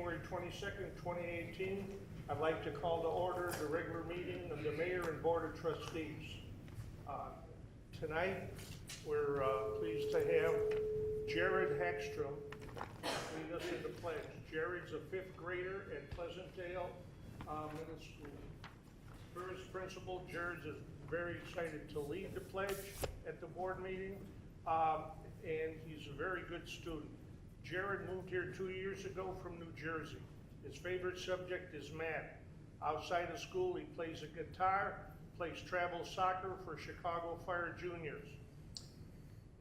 January 22nd, 2018. I'd like to call to order the regular meeting of the Mayor and Board of Trustees. Tonight, we're pleased to have Jared Hackstrom lead us in the pledge. Jared's a fifth grader at Pleasantdale Middle School. First principal, Jared's is very excited to lead the pledge at the board meeting, and he's a very good student. Jared moved here 2 years ago from New Jersey. His favorite subject is math. Outside of school, he plays a guitar, plays travel soccer for Chicago Fire Juniors.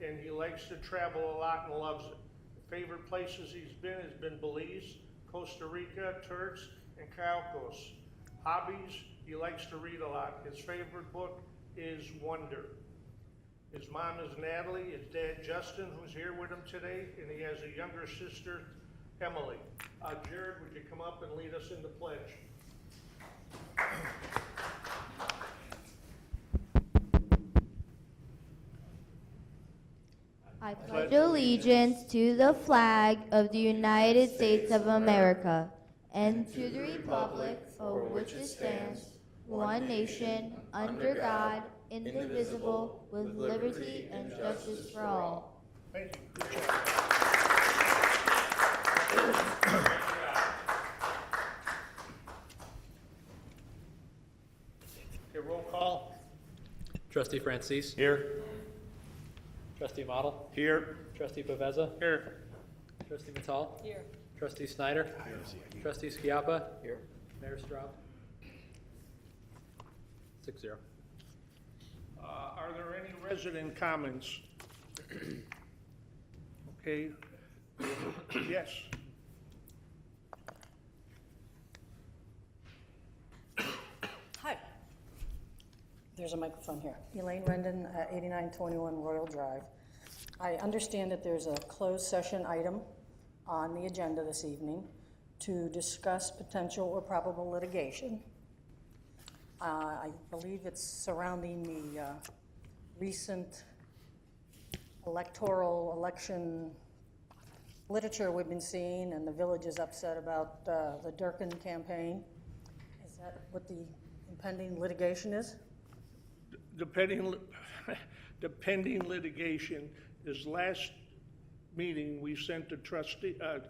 And he likes to travel a lot and loves it. Favorite places he's been has been Belize, Costa Rica, Turks, and Caicos. Hobbies, he likes to read a lot. His favorite book is Wonder. His mom is Natalie, his dad Justin, who's here with him today, and he has a younger sister, Emily. Jared, would you come up and lead us in the pledge? I pledge allegiance to the flag of the United States of America and to the republic for which it stands, one nation, under God, indivisible, with liberty and justice for all. Thank you. Good job. Okay, roll call. Trustee Francis. Here. Trustee Model. Here. Trustee Paveza. Here. Trustee Mattal. Here. Trustee Snyder. Trustee Schiappa. Here. Mayor Straub. 6-0. Are there any resident comments? Okay. Yes. Hi. There's a microphone here. Elaine Rendon, 8921 Royal Drive. I understand that there's a closed session item on the agenda this evening to discuss potential or probable litigation. I believe it's surrounding the recent election literature we've been seeing, and the village is upset about the Durkin campaign. Is that what the impending litigation is? The pending litigation is last meeting we sent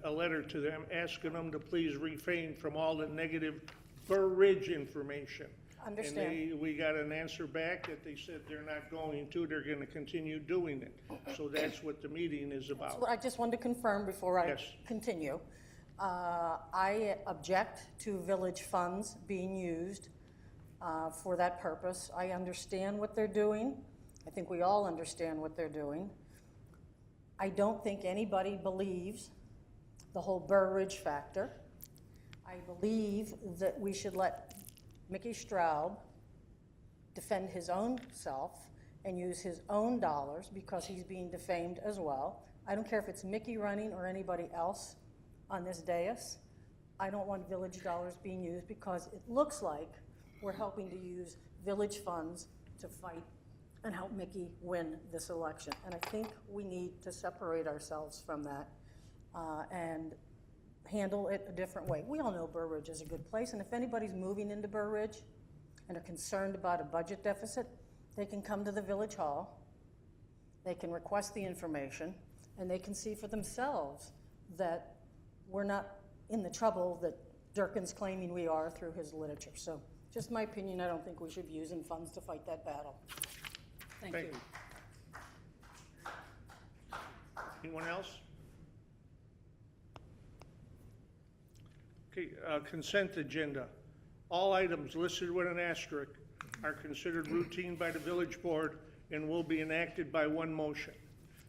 a letter to them asking them to please refrain from all the negative Burridge information. Understand. And we got an answer back that they said they're not going to, they're going to continue doing it. So that's what the meeting is about. That's what I just wanted to confirm before I Yes. continue. I object to village funds being used for that purpose. I understand what they're doing. I think we all understand what they're doing. I don't think anybody believes the whole Burridge factor. I believe that we should let Mickey Straub defend his own self and use his own dollars because he's being defamed as well. I don't care if it's Mickey running or anybody else on this dais. I don't want village dollars being used because it looks like we're helping to use village funds to fight and help Mickey win this election. And I think we need to separate ourselves from that and handle it a different way. We all know Burridge is a good place, and if anybody's moving into Burridge and are concerned about a budget deficit, they can come to the village hall, they can request the information, and they can see for themselves that we're not in the trouble that Durkin's claiming we are through his literature. So just my opinion, I don't think we should be using funds to fight that battle. Thank you. Anyone else? Okay, consent agenda. All items listed with an asterisk are considered routine by the village board and will be enacted by one motion.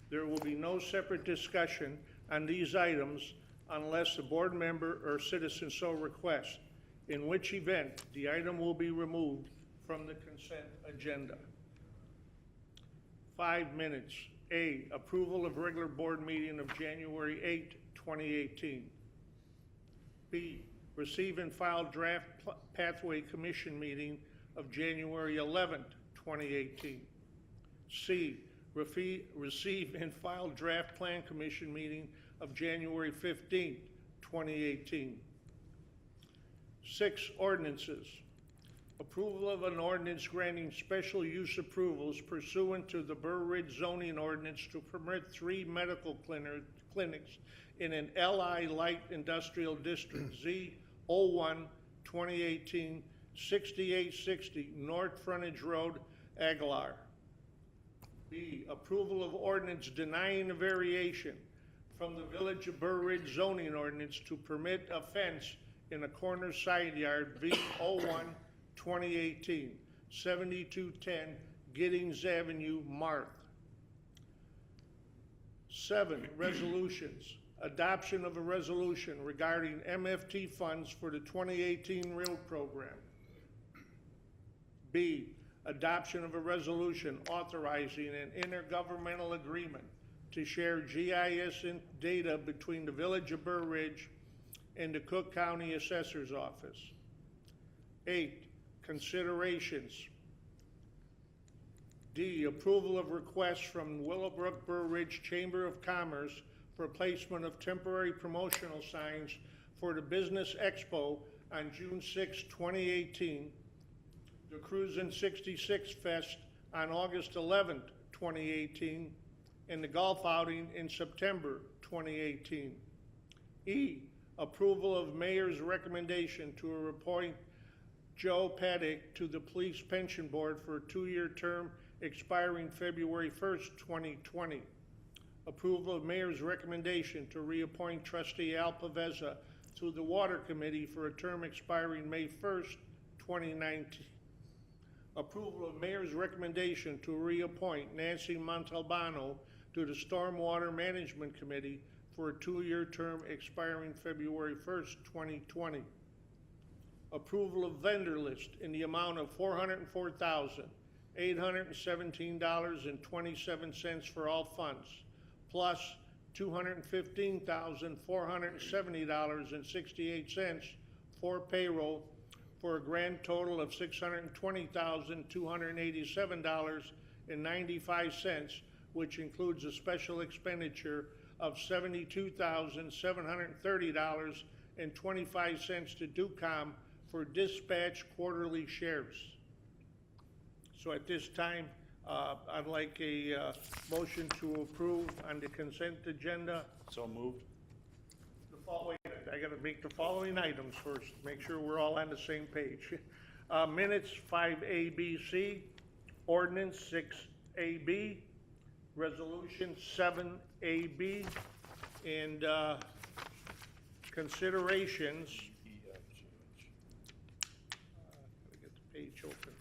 There will be no separate discussion on these items unless a board member or citizen so requests, in which event the item will be removed from the consent agenda. 5 minutes. A, approval of regular board meeting of January 8, 2018. B, receive and file draft pathway commission meeting of January 11, 2018. C, receive and file draft plan commission meeting of January 15, 2018. 6 ordinances. Approval of an ordinance granting special use approvals pursuant to the Burr Ridge zoning ordinance to permit 3 medical clinics in an LI Light Industrial District Z01 2018 6860 North Frontage Road, Aguilar. B, approval of ordinance denying a variation from the Village of Burr Ridge zoning ordinance to permit a fence in a corner side yard V01 2018 7210 Giddings Avenue, Marth. 7, resolutions. Adoption of a resolution regarding MFT funds for the 2018 road program. B, adoption of a resolution authorizing an intergovernmental agreement to share GIS data between the Village of Burr Ridge and the Cook County Assessor's Office. 8, considerations. D, approval of requests from Willowbrook Burr Ridge Chamber of Commerce for placement of temporary promotional signs for the Business Expo on June 6, 2018, the Cruisin' 66 Fest on August 11, 2018, and the golf outing in September 2018. E, approval of mayor's recommendation to appoint Joe Paddock to the Police Pension Board for a 2-year term expiring February 1st, 2020. Approval of mayor's recommendation to reappoint trustee Al Paveza to the Water Committee for a term expiring May 1st, 2019. Approval of mayor's recommendation to reappoint Nancy Montalbano to the Stormwater Management Committee for a 2-year term expiring February 1st, 2020. Approval of vendor list in the amount of $404,817.27 for all funds, plus $215,470.68 for payroll, for a grand total of $620,287.95, which includes a special expenditure of $72,730.25 to DUCOM for dispatch quarterly shares. So at this time, I'd like a motion to approve on the consent agenda. So moved. I gotta make the following items first, make sure we're all on the same page. Minutes 5A-B-C, ordinance 6A-B, resolution 7A-B, and considerations. Gotta get the page open.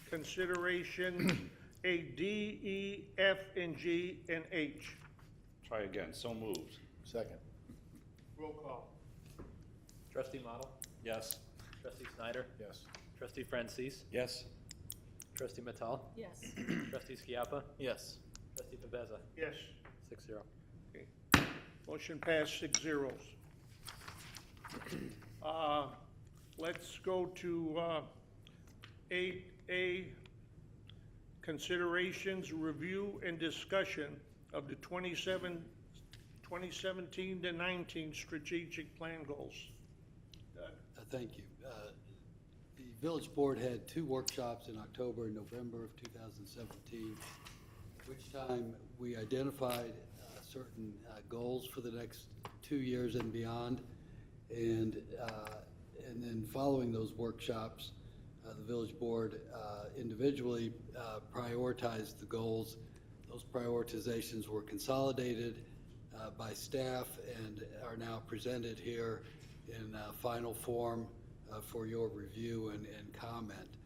Consideration A, D, E, F, and G, and H. Try again. So moved. Second. Roll call. Trustee Model? Yes. Trustee Snyder? Yes. Trustee Francis? Yes. Trustee Mattal? Yes. Trustee Schiappa? Yes. Trustee Pabeza? Yes. 6-0. Okay. Motion passed 6-0. Let's go to 8A, considerations, review, and discussion of the 2017 to 19 strategic plan goals. Doug? Thank you. The village board had 2 workshops in October and November of 2017, at which time we identified certain goals for the next 2 years and beyond. And then following those workshops, the village board individually prioritized the goals. Those prioritizations were consolidated by staff and are now presented here in final form for your review and comment.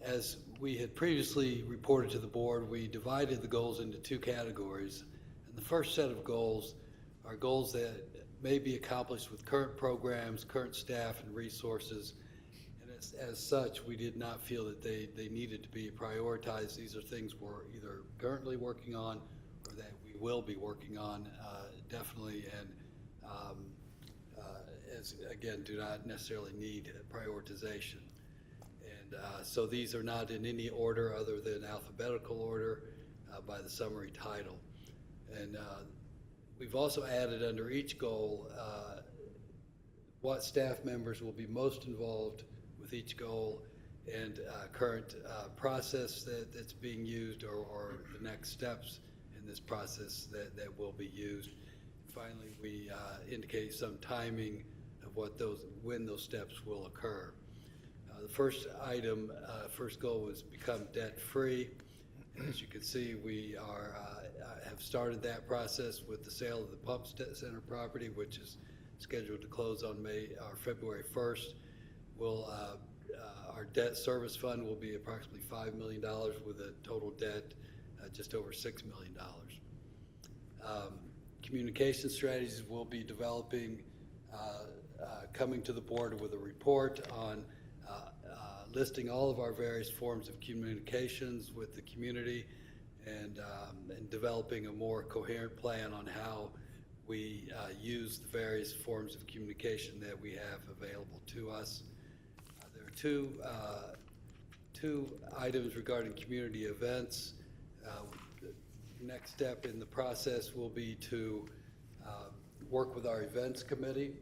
As we had previously reported to the board, we divided the goals into 2 categories. And the first set of goals are goals that may be accomplished with current programs, current staff, and resources. And as such, we did not feel that they needed to be prioritized. These are things we're either currently working on or that we will be working on definitely, and as again, do not necessarily need prioritization. And so these are not in any order other than alphabetical order by the summary title. And We've also added under each goal what staff members will be most involved with each goal and current process that's being used or the next steps in this process that will be used. Finally, we indicate some timing of when those steps will occur. The first item, first goal was become debt-free. As you can see, we have started that process with the sale of the pump center property, which is scheduled to close on February 1st. Our debt service fund will be approximately $5 million with a total debt just over $6 million. Communication strategies will be developing, coming to the board with a report on listing all of our various forms of communications with the community and developing a more coherent plan on how we use the various forms of communication that we have available to us. There are two items regarding community events. The next step in the process will be to work with our events committee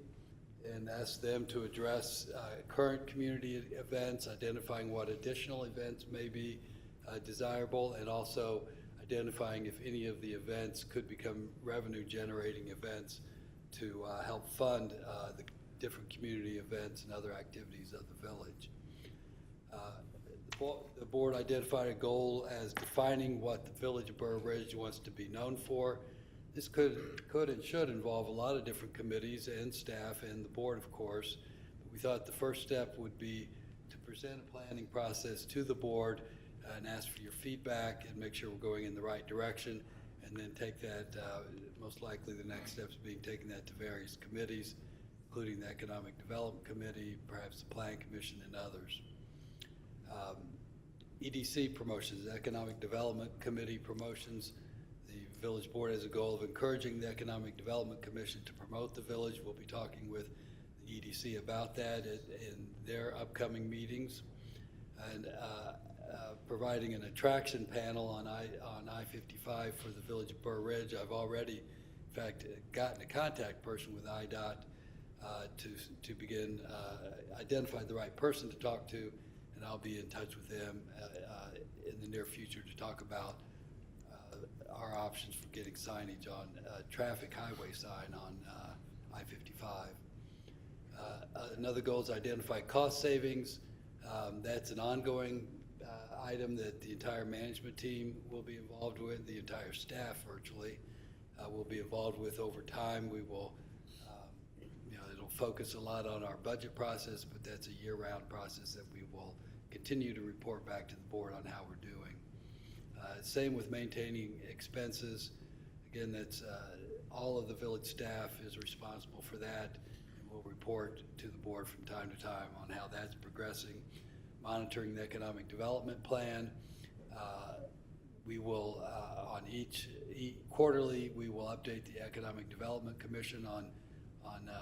and ask them to address current community events, identifying what additional events may be desirable, and also identifying if any of the events could become revenue-generating events to help fund the different community events and other activities of the village. The board identified a goal as defining what the Village of Burr Ridge wants to be known for. This could and should involve a lot of different committees and staff and the board, of course. But we thought the first step would be to present a planning process to the board and ask for your feedback and make sure we're going in the right direction, and then take that, most likely the next steps being taking that to various committees, including the Economic Development Committee, perhaps the Plan Commission, and others. EDC promotions, Economic Development Committee promotions. The Village Board has a goal of encouraging the Economic Development Commission to promote the village. We'll be talking with the EDC about that in their upcoming meetings. And providing an attraction panel on I-55 for the Village of Burr Ridge. I've already, in fact, gotten a contact person with IDOT to begin identify the right person to talk to, and I'll be in touch with them in the near future to talk about our options for getting signage on traffic highway sign on I-55. Another goal is identify cost savings. That's an ongoing item that the entire management team will be involved with, the entire staff virtually will be involved with over time. We will, it'll focus a lot on our budget process, but that's a year-round process that we will continue to report back to the board on how we're doing. Same with maintaining expenses. Again, that's all of the village staff is responsible for that, and we'll report to the board from time to time on how that's progressing. Monitoring the economic development plan. We will, on each quarterly, we will update the Economic Development Commission on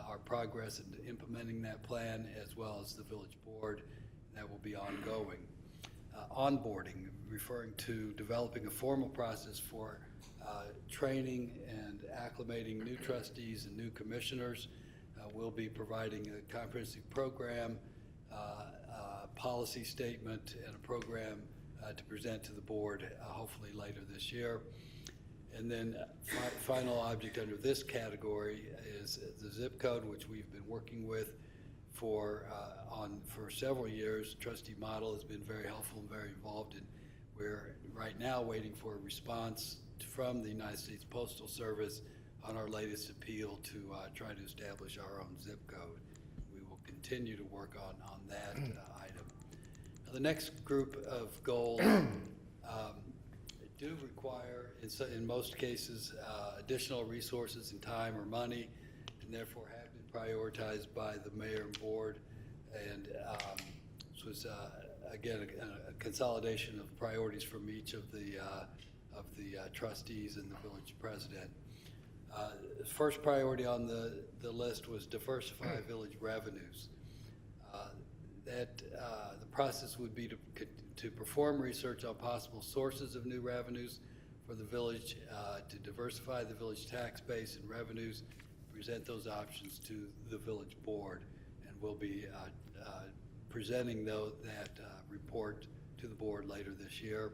our progress in implementing that plan, as well as the village board. That will be ongoing. Onboarding, referring to developing a formal process for training and acclimating new trustees and new commissioners. We'll be providing a comprehensive program, policy statement, and a program to present to the board hopefully later this year. And then final object under this category is the zip code, which we've been working with for several years. Trustee Model has been very helpful and very involved, and we're right now waiting for a response from the United States Postal Service on our latest appeal to try to establish our own zip code. We will continue to work on that item. Now, the next group of goals do require, in most cases, additional resources and time or money, and therefore have been prioritized by the mayor and board. And this was, again, a consolidation of priorities from each of the trustees and the village president. The first priority on the list was diversify village revenues. The process would be to perform research on possible sources of new revenues, for the village to diversify the village tax base and revenues, present those options to the village board, and we'll be presenting that report to the board later this year.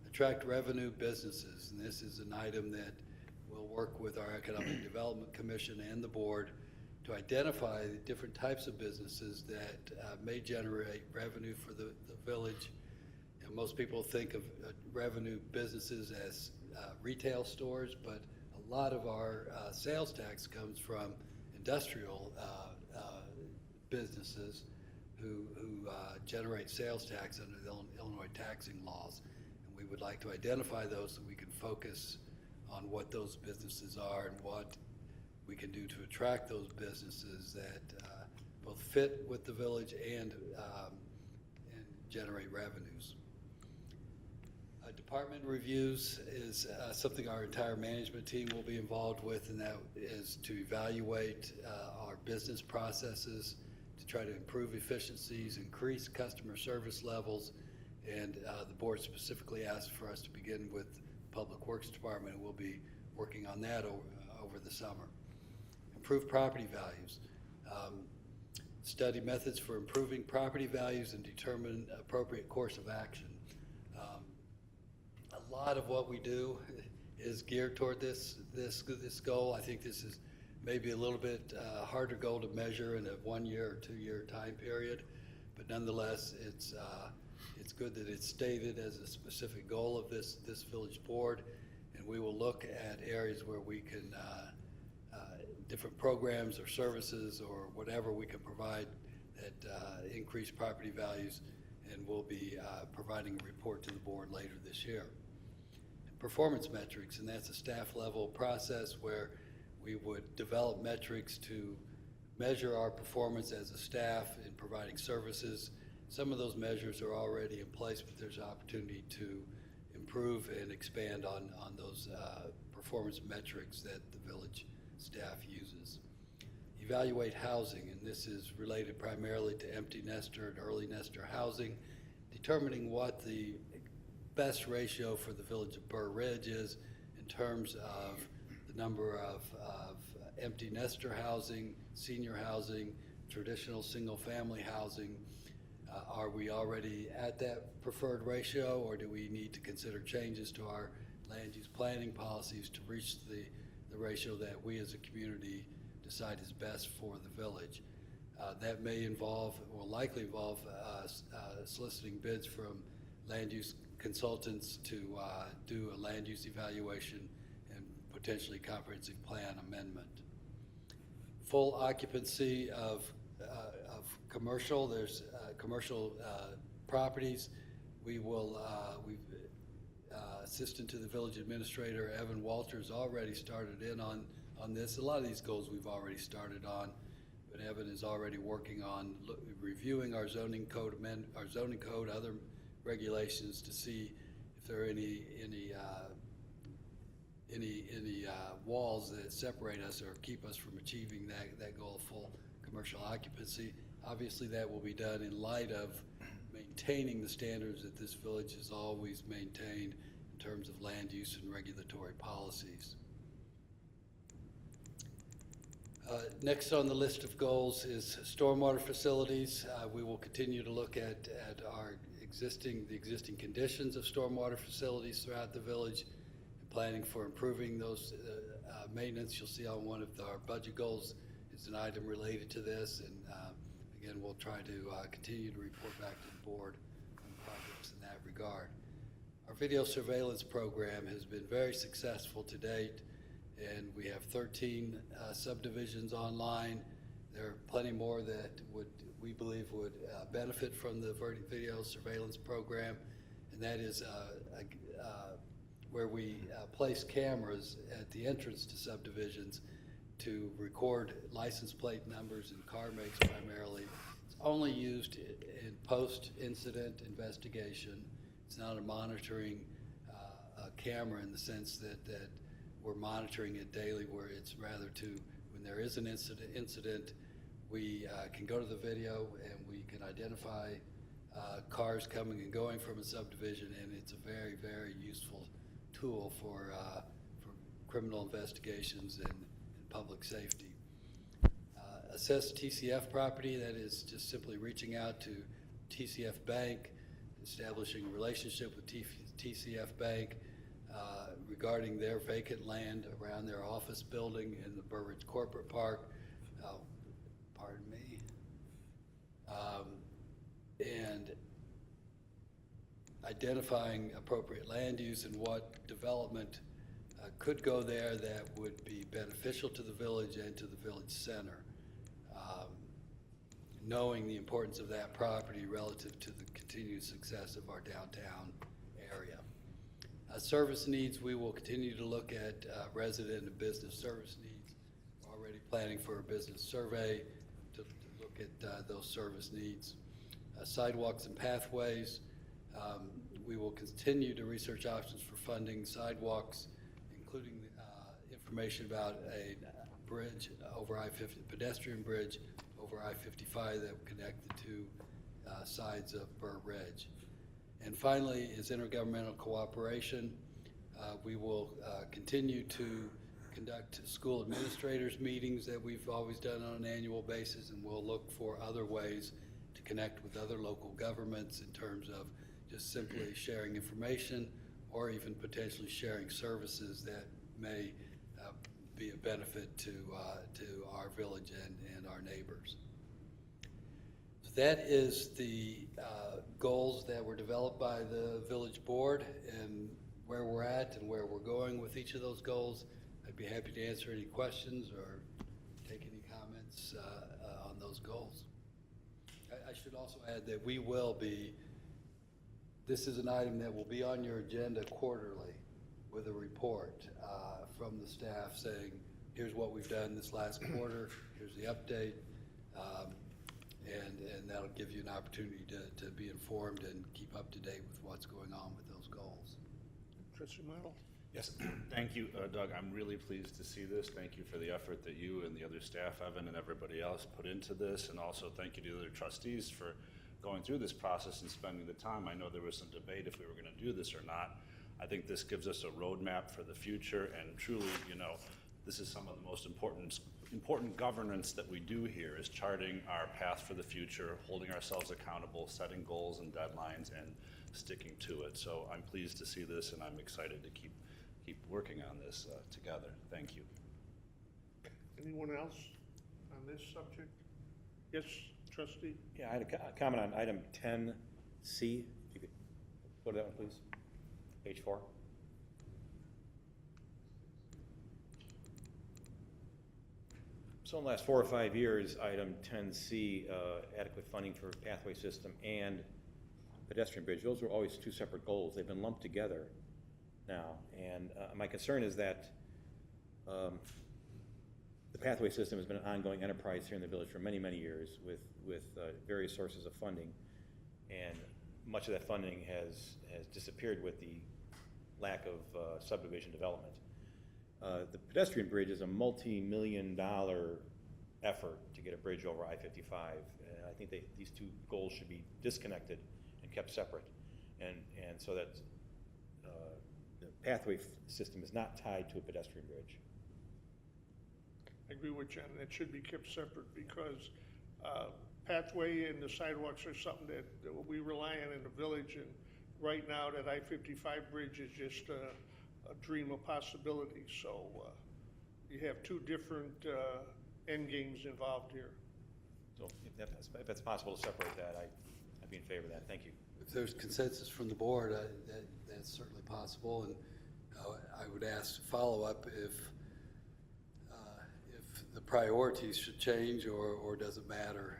Attract revenue businesses, and this is an item that we'll work with our Economic Development Commission and the board to identify the different types of businesses that may generate revenue for the village. And most people think of revenue businesses as retail stores, but a lot of our sales tax comes from industrial businesses who generate sales tax under the Illinois taxing laws. And we would like to identify those so we can focus on what those businesses are and what we can do to attract those businesses that both fit with the village and generate revenues. Department reviews is something our entire management team will be involved with, and that is to evaluate our business processes, to try to improve efficiencies, increase customer service levels, and the board specifically asked for us to begin with Public Works Department, and we'll be working on that over the summer. Improve property values. Study methods for improving property values and determine appropriate course of action. A lot of what we do is geared toward this goal. I think this is maybe a little bit harder goal to measure in a 1 year or 2 year time period, but nonetheless, it's good that it's stated as a specific goal of this village board, and we will look at areas where we can different programs or services or whatever we can provide that increase property values, and we'll be providing a report to the board later this year. Performance metrics, and that's a staff level process where we would develop metrics to measure our performance as a staff in providing services. Some of those measures are already in place, but there's an opportunity to improve and expand on those performance metrics that the village staff uses. Evaluate housing, and this is related primarily to empty nester and early nester housing, determining what the best ratio for the village of Burr Ridge is in terms of the number of empty nester housing, senior housing, traditional single family housing. Are we already at that preferred ratio, or do we need to consider changes to our land use planning policies to reach the ratio that we as a community decide is best for the village? That may involve, will likely involve soliciting bids from land use consultants to do a land use evaluation and potentially comprehensive plan amendment. Full occupancy of commercial. There's commercial properties. We will, assistant to the village administrator, Evan Walters, already started in on this. A lot of these goals we've already started on, but Evan is already working on reviewing our zoning code, other regulations to see if there are any walls that separate us or keep us from achieving that goal of full commercial occupancy. Obviously, that will be done in light of maintaining the standards that this village has always maintained in terms of land use and regulatory policies. Next on the list of goals is stormwater facilities. We will continue to look at our the existing conditions of stormwater facilities throughout the village, and planning for improving those maintenance. You'll see on one of our budget goals is an item related to this, and again, we'll try to continue to report back to the board on projects in that regard. Our video surveillance program has been very successful to date, and we have 13 subdivisions online. There are plenty more that we believe would benefit from the video surveillance program, and that is where we place cameras at the entrance to subdivisions to record license plate numbers and car makes primarily. It's only used in post-incident investigation. It's not a monitoring camera in the sense that we're monitoring it daily, where it's rather to, when there is an incident, we can go to the video and we can identify cars coming and going from a subdivision, and it's a very, very useful tool for criminal investigations and public safety. Assess TCF property, that is just simply reaching out to TCF Bank, establishing a relationship with TCF Bank regarding their vacant land around their office building in the Burridge Corporate Park. Pardon me. And identifying appropriate land use and what development could go there that would be beneficial to the village and to the village center. Knowing the importance of that property relative to the continued success of our downtown area. Service needs, we will continue to look at resident and business service needs. We're already planning for a business survey to look at those service needs. Sidewalks and pathways, we will continue to research options for funding sidewalks, including information about a bridge over I-50, pedestrian bridge over I-55 that will connect the two sides of Burr Ridge. And finally is intergovernmental cooperation. We will continue to conduct school administrators meetings that we've always done on an annual basis, and we'll look for other ways to connect with other local governments in terms of just simply sharing information or even potentially sharing services that may be a benefit to our village and our neighbors. So that is the goals that were developed by the village board and where we're at and where we're going with each of those goals. I'd be happy to answer any questions or take any comments on those goals. I should also add that we will be, this is an item that will be on your agenda quarterly with a report from the staff saying, here's what we've done this last quarter, here's the update, and that'll give you an opportunity to be informed and keep up to date with what's going on with those goals. Trustee Model? Yes, thank you, Doug. I'm really pleased to see this. Thank you for the effort that you and the other staff, Evan, and everybody else put into this, and also thank you to the other trustees for going through this process and spending the time. I know there was some debate if we were going to do this or not. I think this gives us a roadmap for the future, and truly, you know, this is some of the most important governance that we do here is charting our path for the future, holding ourselves accountable, setting goals and deadlines, and sticking to it. So I'm pleased to see this, and I'm excited to keep working on this together. Thank you. Anyone else on this subject? Yes, trustee? Yeah, I had a comment on item 10C. If you could go to that one, please. Page 4. So in the last 4 or 5 years, item 10C, adequate funding for pathway system and pedestrian bridge, those were always two separate goals. They've been lumped together now, and my concern is that the pathway system has been an ongoing enterprise here in the village for many, many years with various sources of funding, and much of that funding has disappeared with the lack of subdivision development. The pedestrian bridge is a multi-million-dollar effort to get a bridge over I-55, and I think these two goals should be disconnected and kept separate, and so that the pathway system is not tied to a pedestrian bridge. I agree with Jen. It should be kept separate because pathway and the sidewalks are something that we rely on in the village, and right now that I-55 bridge is just a dream of possibility. So you have two different end games involved here. So if that's possible to separate that, I'd be in favor of that. Thank you. If there's consensus from the board, that's certainly possible, and I would ask follow-up if the priorities should change or does it matter.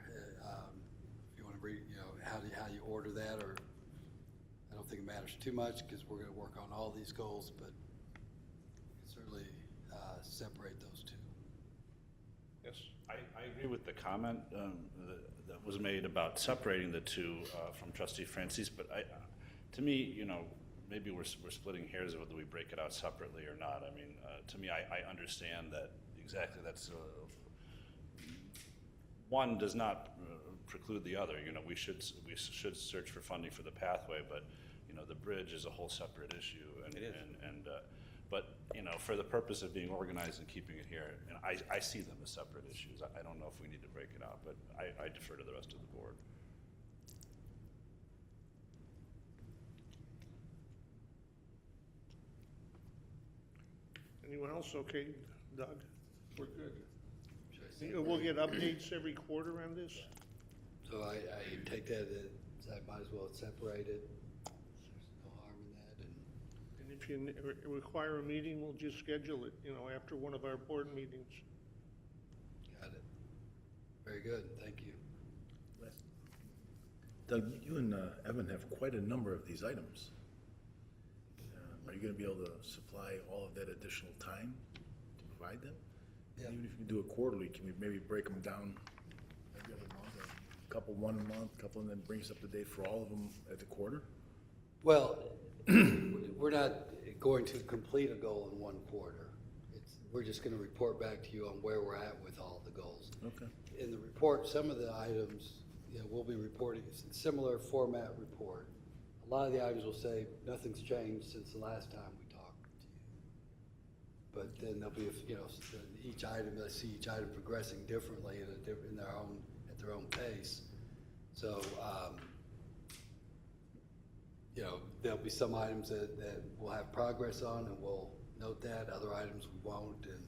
If you want to read, how you order that, or I don't think it matters too much because we're going to work on all these goals, but we can certainly separate those two. Yes. I agree with the comment that was made about separating the two from Trustee Francis, but to me, maybe we're splitting hairs of whether we break it out separately or not. I mean, to me, I understand that exactly that's one does not preclude the other. We should search for funding for the pathway, but You know, the bridge is a whole separate issue. And, It is. But, you know, for the purpose of being organized and keeping it here, and I see them as separate issues. I don't know if we need to break it out, but I defer to the rest of the board. Anyone else? Okay, Doug? We're good. We'll get updates every quarter on this? So I take that as I might as well separate it. There's no harm in that, and And if you require a meeting, we'll just schedule it, you know, after one of our board meetings. got it. Very good, thank you. Doug, you and Evan have quite a number of these items. Are you gonna be able to supply all of that additional time to provide them? Yeah. Even if you can do it quarterly, can we maybe break them down every other month, or a couple 1 month, couple, and then bring us up to date for all of them at the quarter? Well, we're not going to complete a goal in 1 quarter. We're just gonna report back to you on where we're at with all the goals. Okay. In the report, some of the items, you know, we'll be reporting, it's a similar format report. A lot of the items will say, nothing's changed since the last time we talked to you. But then there'll be, you know, each item, I see each item progressing differently in their own, at their own pace. So, you know, there'll be some items that we'll have progress on, and we'll note that, other items we won't, and,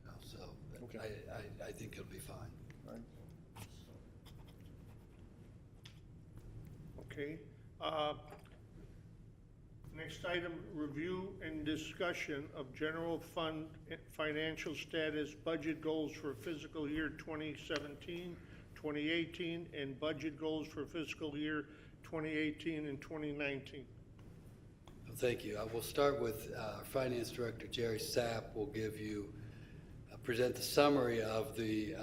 you know, so Okay. I think it'll be fine. All right. Okay. Next item, review and discussion of general fund financial status, budget goals for fiscal year 2017, 2018, and budget goals for fiscal year 2018 and 2019. Well, thank you. I will start with our Finance Director, Jerry Sapp, will give you, present the summary of the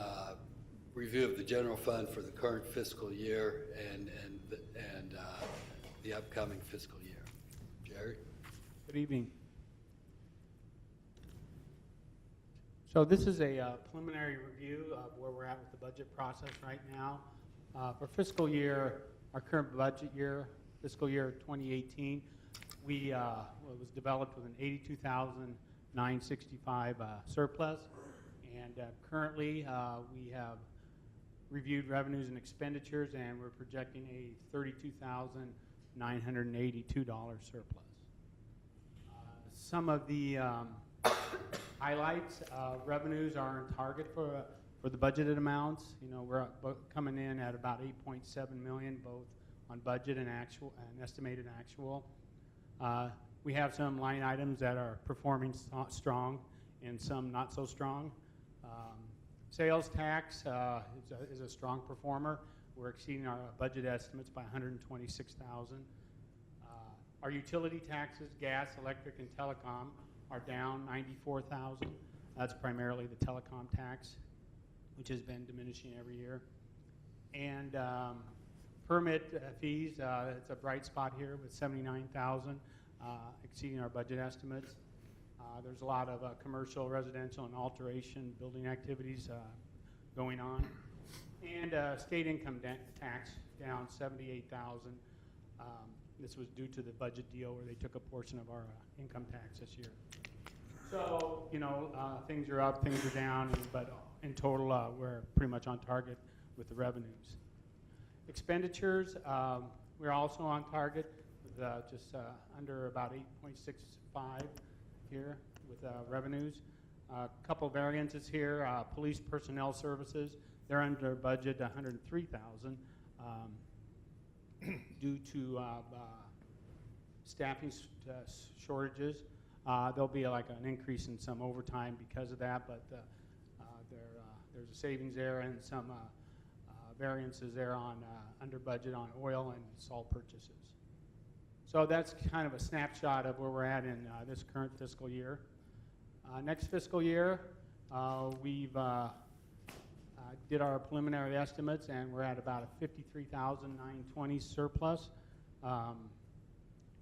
review of the general fund for the current fiscal year and the upcoming fiscal year. Jerry? Good evening. So this is a preliminary review of where we're at with the budget process right now. For fiscal year, our current budget year, fiscal year 2018, it was developed with an $82,965 surplus, and currently we have reviewed revenues and expenditures, and we're projecting a $32,982 surplus. Some of the highlights, revenues are on target for the budgeted amounts. You know, we're coming in at about 8.7 million, both on budget and actual and estimated actual. We have some line items that are performing strong and some not so strong. Sales tax is a strong performer. We're exceeding our budget estimates by 126,000. Our utility taxes, gas, electric, and telecom, are down 94,000. That's primarily the telecom tax, which has been diminishing every year. And permit fees, it's a bright spot here with 79,000, exceeding our budget estimates. There's a lot of commercial, residential, and alteration building activities going on. And state income tax down 78,000. This was due to the budget deal where they took a portion of our income tax this year. So, you know, things are up, things are down, but in total, we're pretty much on target with the revenues. Expenditures, we're also on target with just under about 8.65 here with revenues. A couple variances here, police personnel services, they're under budget 103,000 due to staffing shortages. There'll be like an increase in some overtime because of that, but there's a savings there and some variances there on under budget on oil and salt purchases. So that's kind of a snapshot of where we're at in this current fiscal year. Next fiscal year, we've did our preliminary estimates, and we're at about a 53,920 surplus.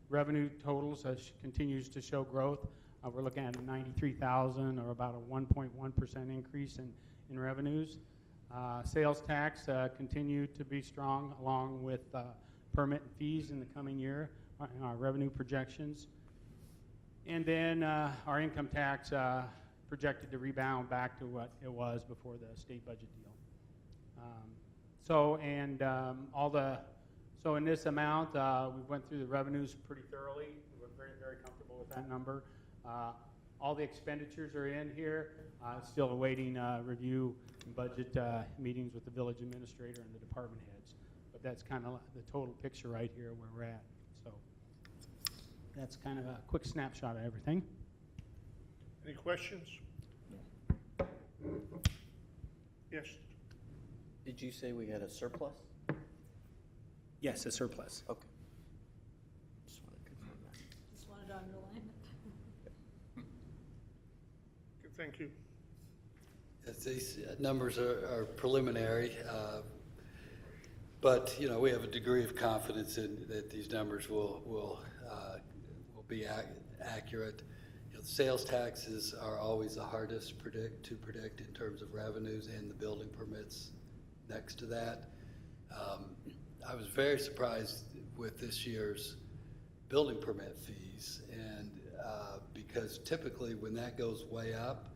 Revenue totals continues to show growth. We're looking at a 93,000, or about a 1.1% increase in revenues. Sales tax continue to be strong, along with permit and fees in the coming year. in our revenue projections. And then our income tax projected to rebound back to what it was before the state budget deal. So in this amount, we went through the revenues pretty thoroughly. We were very, very comfortable with that number. All the expenditures are in here. Still awaiting review and budget meetings with the village administrator and the department heads. But that's kind of the total picture right here where we're at. So that's kind of a quick snapshot of everything. Any questions? Yes. Did you say we had a surplus? Yes, a surplus. Okay. Just want to confirm that. Just wanted to underline it. Okay, thank you. Yes, these numbers are preliminary, but, you know, we have a degree of confidence in that these numbers will be accurate. You know, the sales taxes are always the hardest to predict in terms of revenues, and the building permits next to that. I was very surprised with this year's building permit fees, and because typically when that goes way up,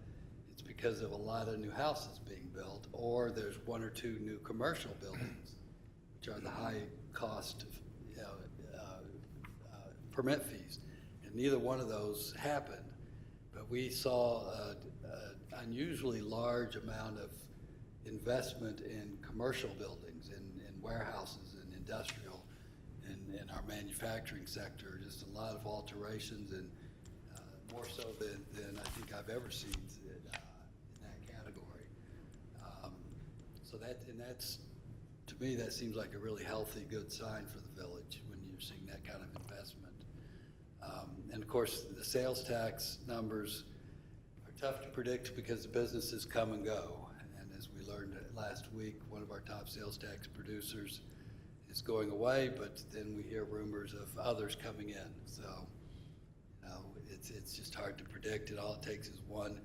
it's because of a lot of new houses being built, or there's one or two new commercial buildings, which are the high cost permit fees. And neither one of those happened, but we saw an unusually large amount of investment in commercial buildings, in warehouses and industrial, and in our manufacturing sector, just a lot of alterations, and more so than I think I've ever seen in that category. That's, to me, that seems like a really healthy, good sign for the village when you're seeing that kind of investment. And of course, the sales tax numbers are tough to predict because the businesses come and go. And as we learned last week, one of our top sales tax producers is going away, but then we hear rumors of others coming in. So, you know, it's just hard to predict. All it takes is one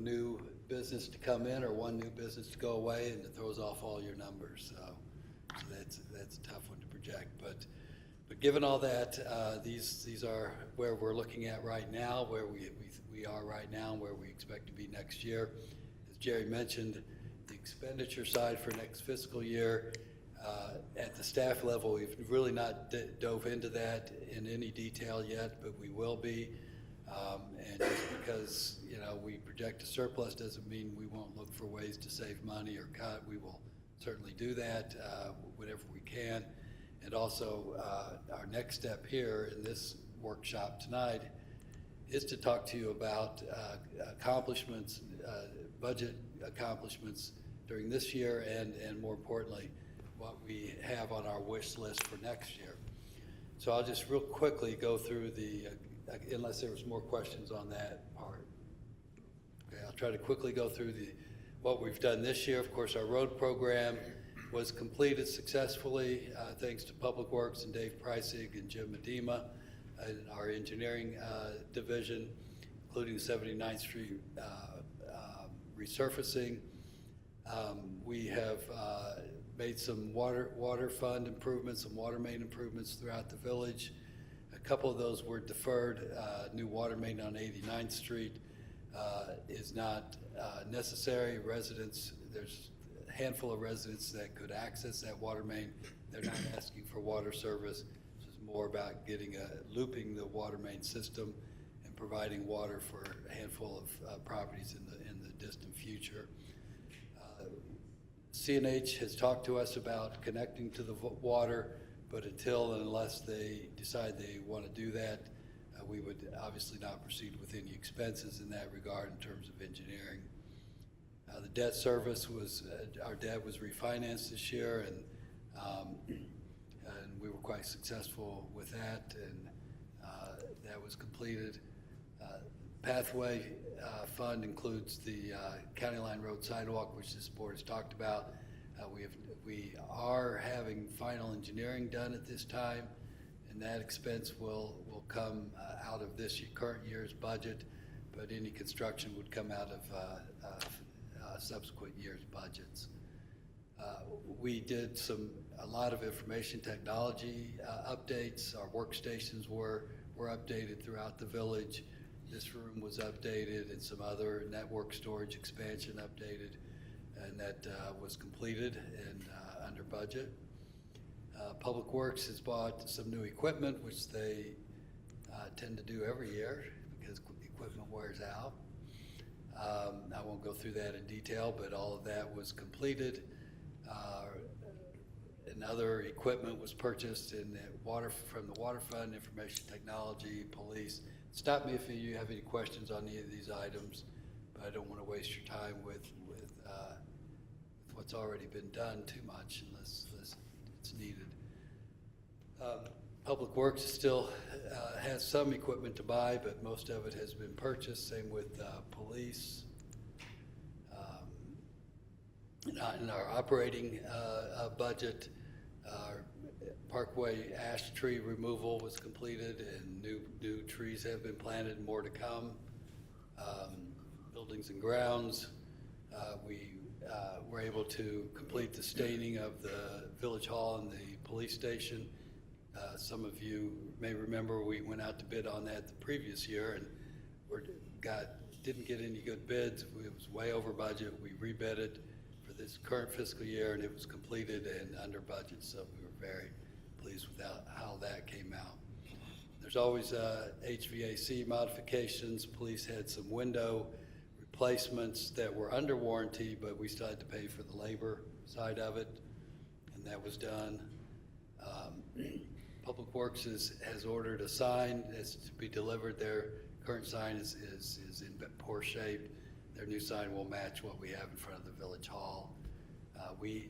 new business to come in or one new business to go away, and it throws off all your numbers. So that's a tough one to project. But given all that, these are where we're looking at right now, where we are right now, and where we expect to be next year. As Jerry mentioned, the expenditure side for next fiscal year, at the staff level, we've really not dove into that in any detail yet, but we will be. And just because, you know, we project a surplus doesn't mean we won't look for ways to save money or cut. We will certainly do that whenever we can. And also, our next step here in this workshop tonight is to talk to you about accomplishments, budget accomplishments during this year, and more importantly, what we have on our wish list for next year. So I'll just real quickly go through unless there was more questions on that part. Okay, I'll try to quickly go through what we've done this year. Of course, our road program was completed successfully thanks to Public Works and Dave Preissig and Jim Medema in our engineering division, including 79th Street resurfacing. We have made some water fund improvements, some water main improvements throughout the village. A couple of those were deferred. New water main on 89th Street is not necessary. There's a handful of residents that could access that water main. They're not asking for water service. This is more about looping the water main system and providing water for a handful of properties in the distant future. CNH has talked to us about connecting to the water, but until and unless they decide they want to do that, we would obviously not proceed with any expenses in that regard in terms of engineering. The debt service our debt was refinanced this year, and we were quite successful with that, and that was completed. Pathway fund includes the County Line Road sidewalk, which this board has talked about. We are having final engineering done at this time, and that expense will come out of this current year's budget, but any construction would come out of subsequent year's budgets. We did a lot of information technology updates. Our workstations were updated throughout the village. This room was updated and some other network storage expansion updated, and that was completed and under budget. Public Works has bought some new equipment, which they tend to do every year because equipment wears out. I won't go through that in detail, but all of that was completed. And other equipment was purchased in from the water fund, information technology, police. Stop me if you have any questions on any of these items, but I don't want to waste your time with what's already been done too much unless it's needed. Public Works still has some equipment to buy, but most of it has been purchased. Same with police. In our operating budget, our Parkway ash tree removal was completed, and new trees have been planted, more to come. Buildings and grounds, we were able to complete the staining of the Village Hall and the police station. Some of you may remember we went out to bid on that the previous year and didn't get any good bids. It was way over budget. We rebid it for this current fiscal year, and it was completed and under budget, so we were very pleased with how that came out. There's always HVAC modifications. Police had some window replacements that were under warranty, but we still had to pay for the labor side of it, and that was done. Public Works has ordered a sign that's to be delivered. Their current sign is in poor shape. Their new sign will match what we have in front of the Village Hall. We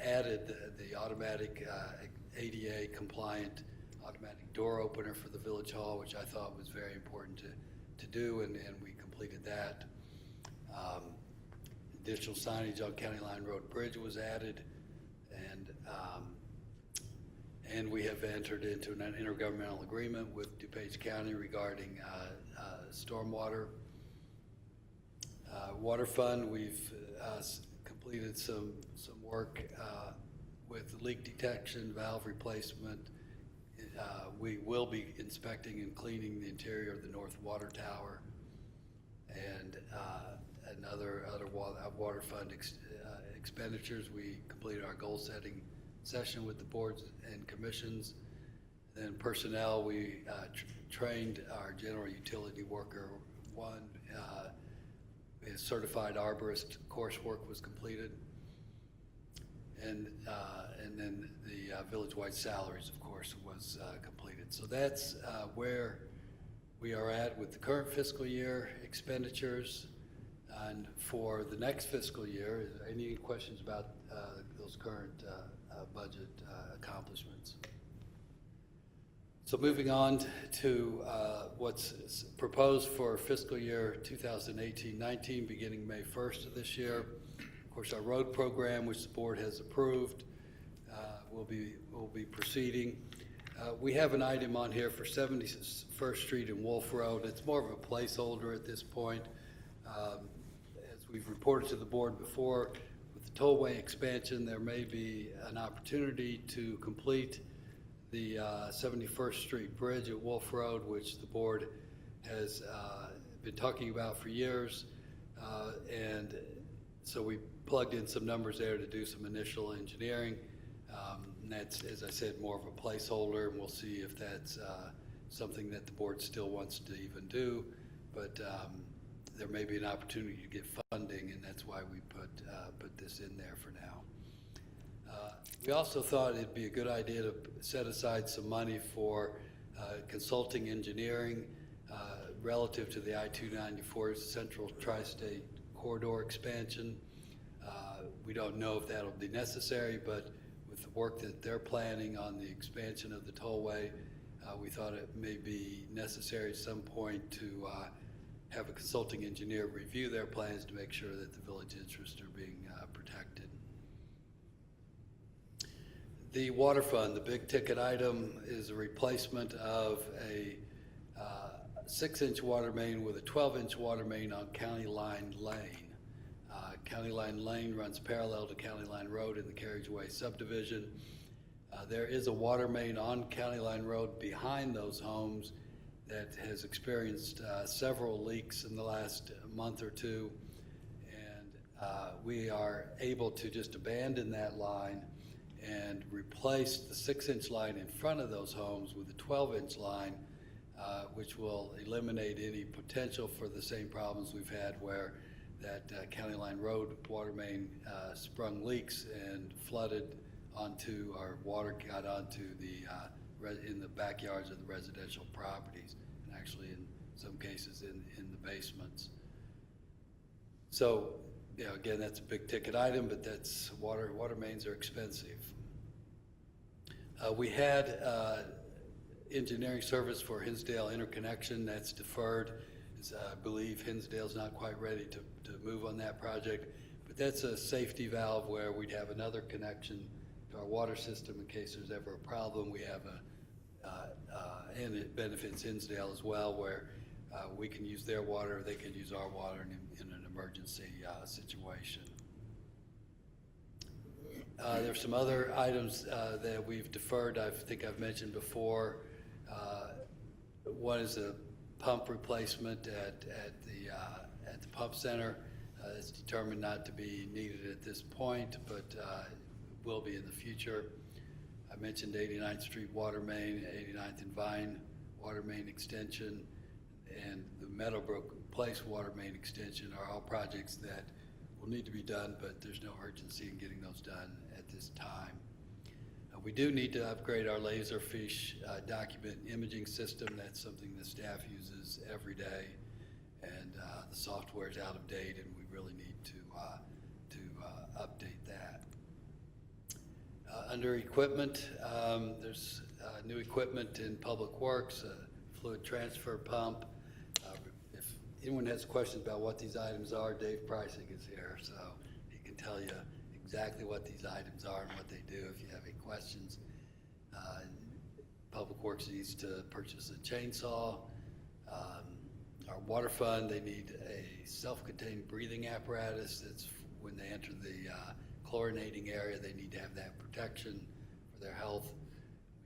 added the automatic ADA compliant automatic door opener for the Village Hall, which I thought was very important to do, and we completed that. Additional signage on County Line Road Bridge was added, and we have entered into an intergovernmental agreement with DuPage County regarding stormwater. Water Fund, we've completed some work with leak detection, valve replacement. We will be inspecting and cleaning the interior of the North Water Tower, and other Water Fund expenditures. We completed our goal setting session with the boards and commissions. Then personnel, we trained our general utility worker. One certified arborist coursework was completed, and then the village-wide salaries, of course, was completed. So that's where we are at with the current fiscal year expenditures. And for the next fiscal year, any questions about those current budget accomplishments? So moving on to what's proposed for fiscal year 2018-19, beginning May 1st of this year. Of course, our road program, which the board has approved, will be proceeding. We have an item on here for 71st Street and Wolf Road. It's more of a placeholder at this point. As we've reported to the board before, with the tollway expansion, there may be an opportunity to complete the 71st Street Bridge at Wolf Road, which the board has been talking about for years. And so we plugged in some numbers there to do some initial engineering. And that's, as I said, more of a placeholder, and we'll see if that's something that the board still wants to even do. But there may be an opportunity to get funding, and that's why we put this in there for now. We also thought it'd be a good idea to set aside some money for consulting engineering relative to the I-294 Central Tri-State Corridor expansion. We don't know if that'll be necessary, but with the work that they're planning on the expansion of the tollway, we thought it may be necessary at some point to have a consulting engineer review their plans to make sure that the village interests are being protected. The water fund, the big ticket item, is a replacement of a 6-inch water main with a 12-inch water main on County Line Lane. County Line Lane runs parallel to County Line Road in the Carriageway subdivision. There is a water main on County Line Road behind those homes that has experienced several leaks in the last month or two. And we are able to just abandon that line and replace the 6-inch line in front of those homes with a 12-inch line, which will eliminate any potential for the same problems we've had where that County Line Road water main sprung leaks and flooded onto, our water got onto in the backyards of the residential properties, and actually in some cases in the basements. So, you know, again, that's a big ticket item, but that's water mains are expensive. We had engineering service for Hinsdale interconnection. That's deferred. I believe Hinsdale's not quite ready to move on that project, but that's a safety valve where we'd have another connection to our water system in case there's ever a problem. We have and it benefits Hinsdale as well, where we can use their water, they can use our water in an emergency situation. There's some other items that we've deferred. I think I've mentioned before. One is a pump replacement at the pump center. It's determined not to be needed at this point, but will be in the future. I mentioned 89th Street water main, 89th and Vine water main extension, and the Meadowbrook Place water main extension are all projects that will need to be done, but there's no urgency in getting those done at this time. We do need to upgrade our Laserfish document imaging system. That's something the staff uses every day, and the software is out of date, and we really need to update that. Under equipment, there's new equipment in Public Works, a fluid transfer pump. If anyone has questions about what these items are, Dave Pricing is here, so he can tell you exactly what these items are and what they do if you have any questions. Public Works needs to purchase a chainsaw. Our water fund, they need a self-contained breathing apparatus. That's when they enter the chlorinating area, they need to have that protection for their health.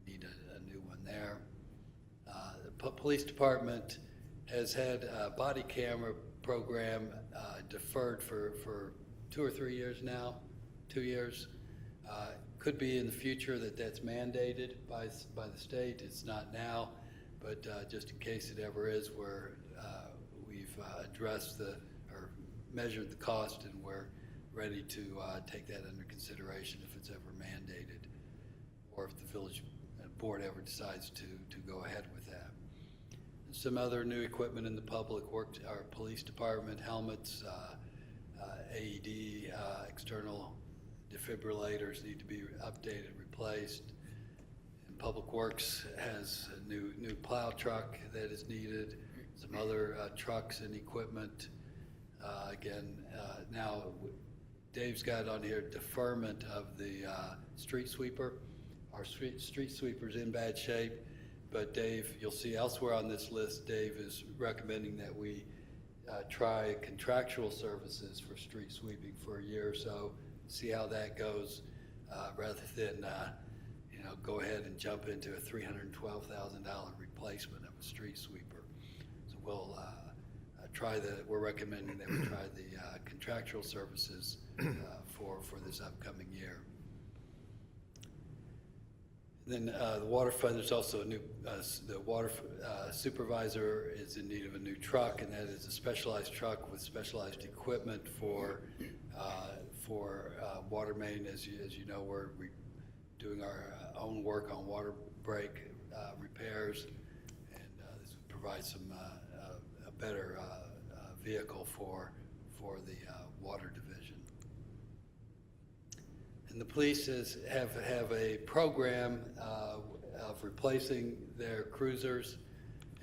We need a new one there. The police department has had a body camera program deferred for 2 or 3 years now. 2 years. Could be in the future that's mandated by the state. It's not now, but just in case it ever is, where we've addressed or measured the cost, and we're ready to take that under consideration if it's ever mandated, or if the village board ever decides to go ahead with that. And some other new equipment in the public works, our police department, helmets, AED, external defibrillators need to be updated, replaced. And Public Works has a new plow truck that is needed, some other trucks and equipment. Now Dave's got on here deferment of the street sweeper. Our street sweeper's in bad shape, but Dave, you'll see elsewhere on this list, Dave is recommending that we try contractual services for street sweeping for a year or so, see how that goes, rather than go ahead and jump into a $312,000 replacement of a street sweeper. So we'll we're recommending that we try the contractual services for this upcoming year. Then the water fund, there's also a new, the water supervisor is in need of a new truck, and that is a specialized truck with specialized equipment for water main. As you know, we're doing our own work on water break repairs, and this would provide some a better vehicle for the water division. And the police have a program of replacing their cruisers,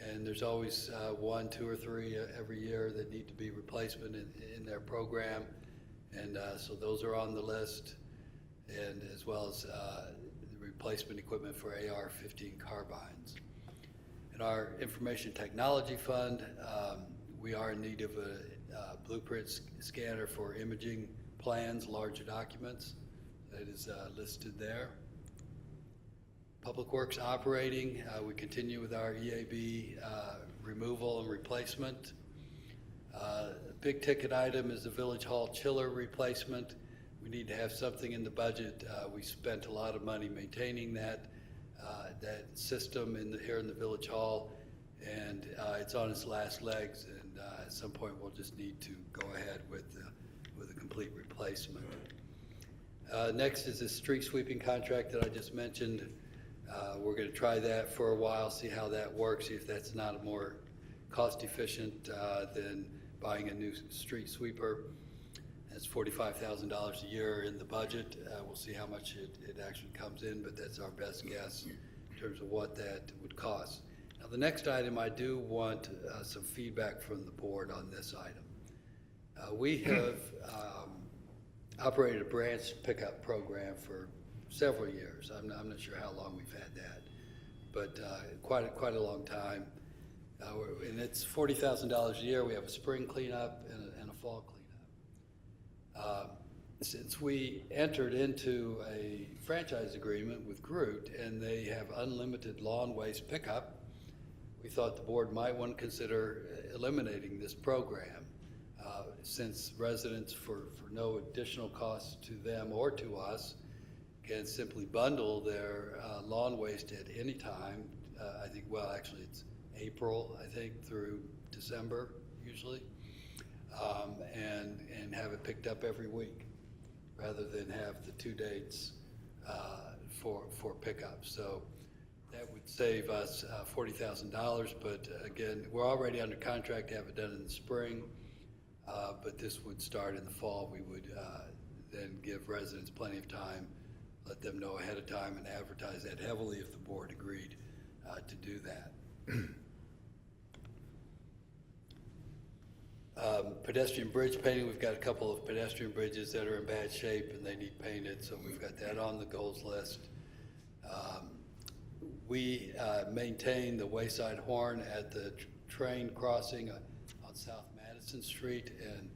and there's always 1, 2, or 3 every year that need to be replacement in their program, and so those are on the list, and as well as the replacement equipment for AR-15 carbines. In our information technology fund, we are in need of an blueprint scanner for imaging plans, larger documents. That is listed there. Public Works operating, we continue with our EAB removal and replacement. Big ticket item is the Village Hall chiller replacement. We need to have something in the budget. We spent a lot of money maintaining that system here in the Village Hall, and it's on its last legs, and at some point we'll just need to go ahead with a complete replacement. Next is this street sweeping contract that I just mentioned. We're going to try that for a while, see how that works, see if that's not more cost efficient than buying a new street sweeper. That's $45,000 a year in the budget. We'll see how much it actually comes in, but that's our best guess in terms of what that would cost. Now, the next item, I do want some feedback from the board on this item. We have operated a branch pickup program for several years. I'm not sure how long we've had that, but quite a long time. And it's $40,000 a year. We have a spring cleanup and a fall cleanup. Since we entered into a franchise agreement with Groot and they have unlimited lawn waste pickup, we thought the board might want to consider eliminating this program since residents, for no additional cost to them or to us, can simply bundle their lawn waste at any time. I think, well, actually it's April, I think, through December usually, and have it picked up every week rather than have the 2 dates for pickup. So that would save us $40,000, but again, we're already under contract to have it done in the spring, but this would start in the fall. We would then give residents plenty of time, let them know ahead of time, and advertise that heavily if the board agreed to do that. Pedestrian bridge painting, we've got a couple of pedestrian bridges that are in bad shape and they need painted, so we've got that on the goals list. We maintain the wayside horn at the train crossing on South Madison Street, and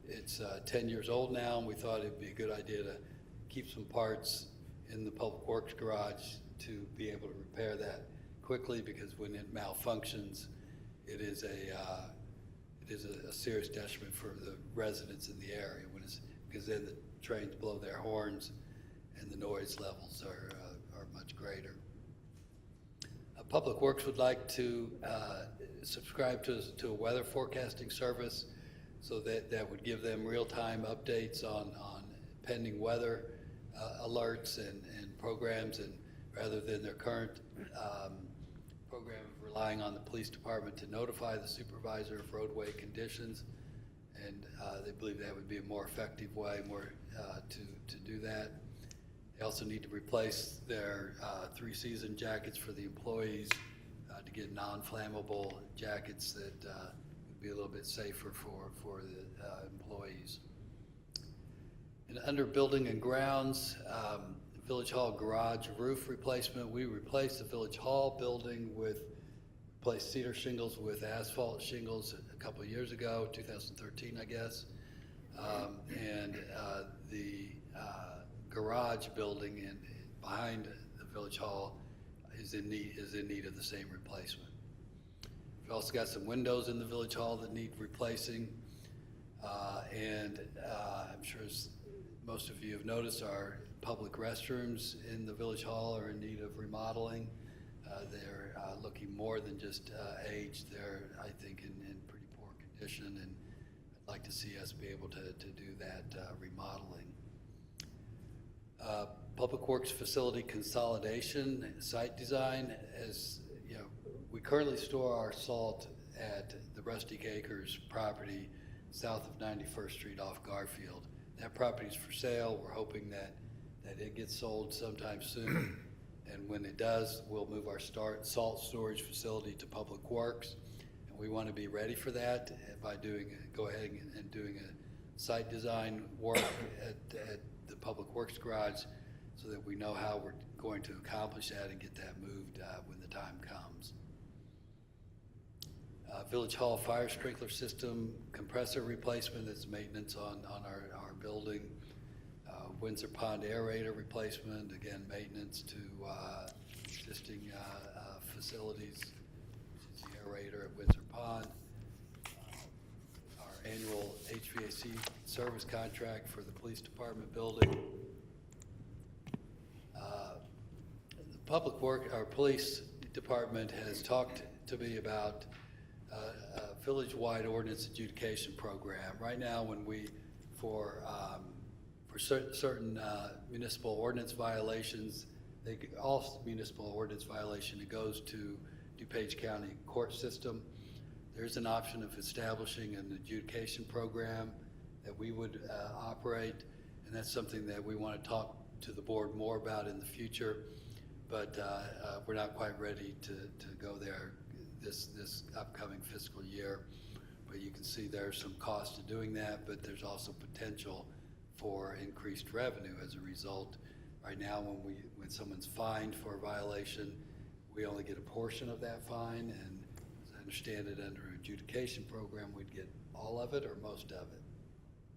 it's 10 years old now, and we thought it'd be a good idea to keep some parts in the Public Works garage to be able to repair that quickly, because when it malfunctions, it is a serious detriment for the residents in the area, because then the trains blow their horns and the noise levels are much greater. Public Works would like to subscribe to a weather forecasting service, so that would give them real-time updates on pending weather alerts and programs, and rather than their current program of relying on the police department to notify the supervisor of roadway conditions, and they believe that would be a more effective way to do that. They also need to replace their 3-season jackets for the employees to get non-flammable jackets that would be a little bit safer for the employees. And under building and grounds, Village Hall garage roof replacement. We replaced the Village Hall building replaced cedar shingles with asphalt shingles a couple of years ago, 2013, I guess. And the garage building behind the Village Hall is in need of the same replacement. We've also got some windows in the Village Hall that need replacing, and I'm sure most of you have noticed our public restrooms in the Village Hall are in need of remodeling. They're looking more than just aged. They're, I think, in pretty poor condition, and I'd like to see us be able to do that remodeling. Public Works facility consolidation, site design. As you know, we currently store our salt at the Rustic Acres property south of 91st Street off Garfield. That property is for sale. We're hoping that it gets sold sometime soon. And when it does, we'll move our salt storage facility to Public Works. And we want to be ready for that by go ahead and doing a site design work at the Public Works garage, so that we know how we're going to accomplish that and get that moved when the time comes. Village Hall fire sprinkler system, compressor replacement, that's maintenance on our building. Windsor Pond aerator replacement, again, maintenance to existing facilities, which is the aerator at Windsor Pond. Our annual HVAC service contract for the police department building. Our police department has talked to me about a village-wide ordinance adjudication program. Right now, when for certain municipal ordinance violations, all municipal ordinance violation, it goes to DuPage County court system. There's an option of establishing an adjudication program that we would operate, and that's something that we want to talk to the board more about in the future. But we're not quite ready to go there this upcoming fiscal year. But you can see there's some cost to doing that, but there's also potential for increased revenue as a result. Right now, when someone's fined for a violation, we only get a portion of that fine, and as I understand it, under an adjudication program, we'd get all of it or most of it,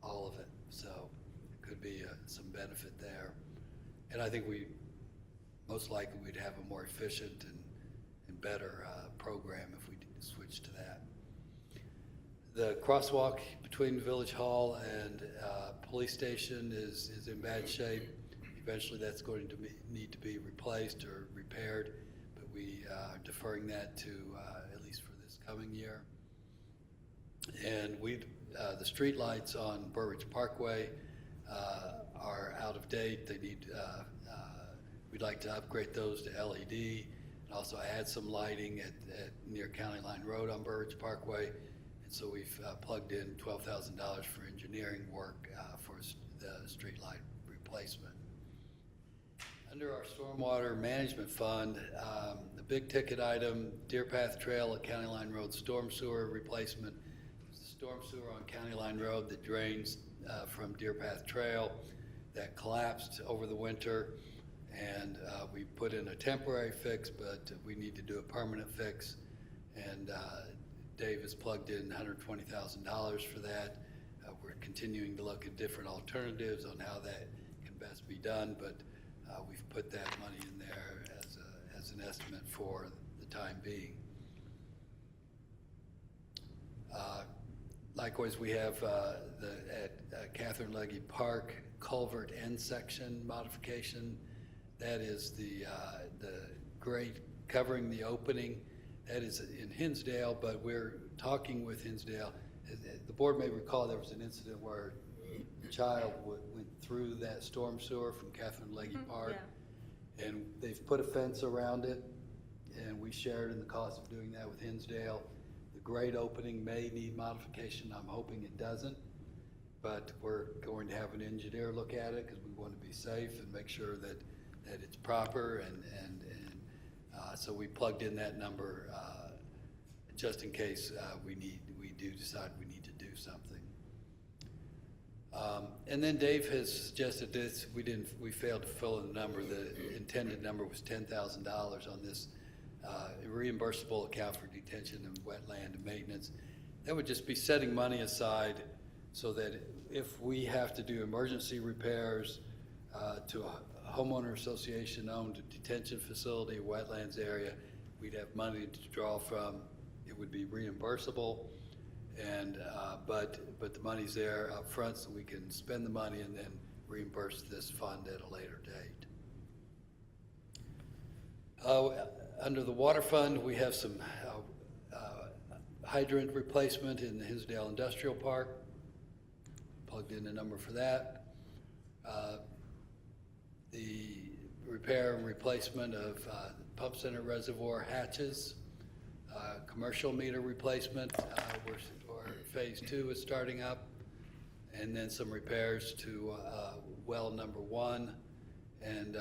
all of it. So it could be some benefit there. And I think most likely we'd have a more efficient and better program if we switch to that. The crosswalk between Village Hall and police station is in bad shape. Eventually that's going to need to be replaced or repaired, but we are deferring that to at least for this coming year. And the street lights on Burridge Parkway are out of date. They need we'd like to upgrade those to LED and also add some lighting at near County Line Road on Burridge Parkway. And so we've plugged in $12,000 for engineering work for the street light replacement. Under our stormwater management fund, the big ticket item, Deer Path Trail at County Line Road storm sewer replacement. It's the storm sewer on County Line Road that drains from Deer Path Trail that collapsed over the winter. And we put in a temporary fix, but we need to do a permanent fix. And Dave has plugged in $120,000 for that. We're continuing to look at different alternatives on how that can best be done, but we've put that money in there as an estimate for the time being. Likewise, we have at Catherine Legge Park culvert end section modification. That is the grade covering the opening. That is in Hinsdale, but we're talking with Hinsdale. The board may recall there was an incident where a child went through that storm sewer from Catherine Legge Park. Yeah. And they've put a fence around it, and we shared in the cost of doing that with Hinsdale. The grade opening may need modification. I'm hoping it doesn't, but we're going to have an engineer look at it because we want to be safe and make sure that it's proper, and so we plugged in that number just in case we do decide we need to do something. And then Dave has suggested this. We failed to fill in the number. The intended number was $10,000 on this reimbursable account for detention and wetland and maintenance. That would just be setting money aside so that if we have to do emergency repairs to a homeowner association owned detention facility, wetlands area, we'd have money to draw from. It would be reimbursable, and but the money's there up front, so we can spend the money and then reimburse this fund at a later date. Under the water fund, we have some hydrant replacement in the Hinsdale Industrial Park. Plugged in a number for that. The repair and replacement of pump center reservoir hatches, commercial meter replacement, where phase 2 is starting up, and then some repairs to well number 1, and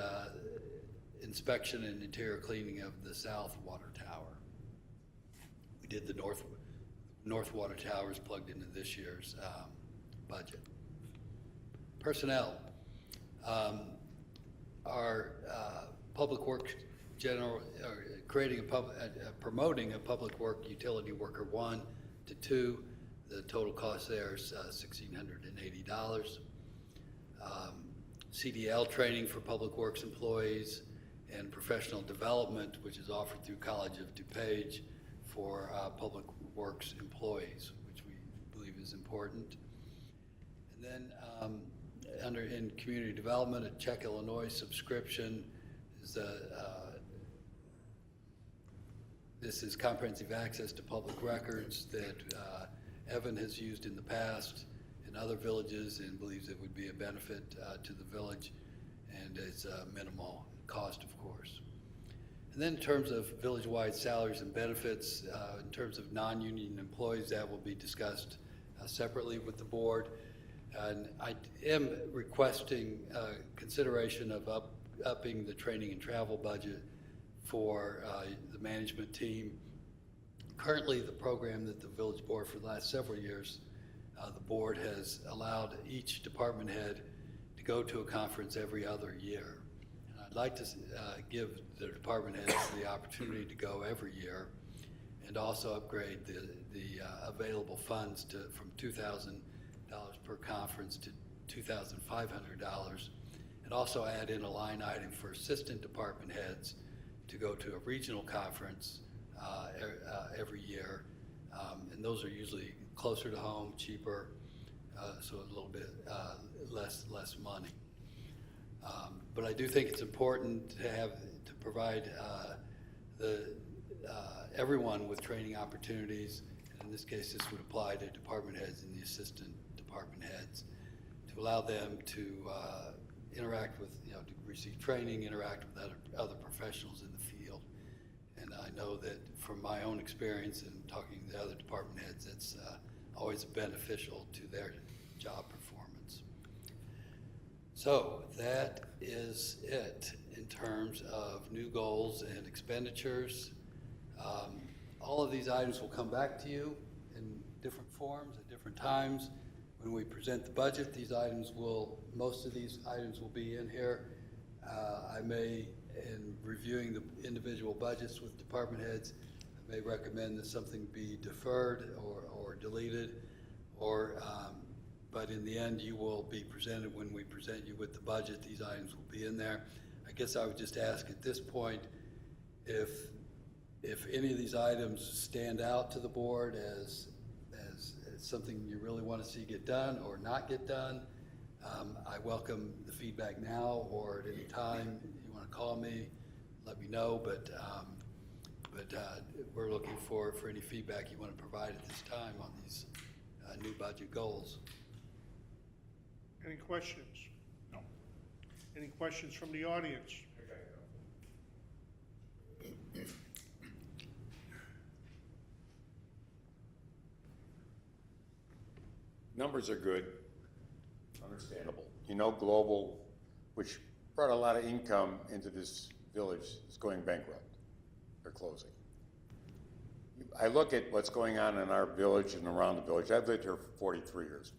inspection and interior cleaning of the south water tower. We did the north water towers plugged into this year's budget. Personnel. Our public works promoting a public work utility worker 1 to 2. The total cost there is $1,680. CDL training for public works employees and professional development, which is offered through College of DuPage for public works employees, which we believe is important. And then in community development, a Czech Illinois subscription is this is comprehensive access to public records that Evan has used in the past in other villages and believes it would be a benefit to the village, and it's a minimal cost, of course. And then in terms of village-wide salaries and benefits, in terms of non-union employees, that will be discussed separately with the board. And I am requesting consideration of upping the training and travel budget for the management team. Currently, the program that the village board for the last several years, the board has allowed each department head to go to a conference every other year. And I'd like to give the department heads the opportunity to go every year and also upgrade the available funds from $2,000 per conference to $2,500, and also add in a line item for assistant department heads to go to a regional conference every year. And those are usually closer to home, cheaper, so a little bit less money. But I do think it's important to provide everyone with training opportunities, and in this case this would apply to department heads and the assistant department heads, to allow them to interact with, to receive training, interact with other professionals in the field. And I know that from my own experience and talking to the other department heads, it's always beneficial to their job performance. So that is it in terms of new goals and expenditures. All of these items will come back to you in different forms at different times. When we present the budget, most of these items will be in here. I may, in reviewing the individual budgets with department heads, I may recommend that something be deferred or deleted, but in the end, you will be presented, when we present you with the budget, these items will be in there. I guess I would just ask at this point if any of these items stand out to the board as something you really want to see get done or not get done. I welcome the feedback now or at any time. If you want to call me, let me know, but we're looking for any feedback you want to provide at this time on these new budget goals. Any questions? No. Any questions from the audience? Numbers are good, understandable. You know, Global, which brought a lot of income into this village, is going bankrupt. They're closing. I look at what's going on in our village and around the village. I've lived here for 44 years.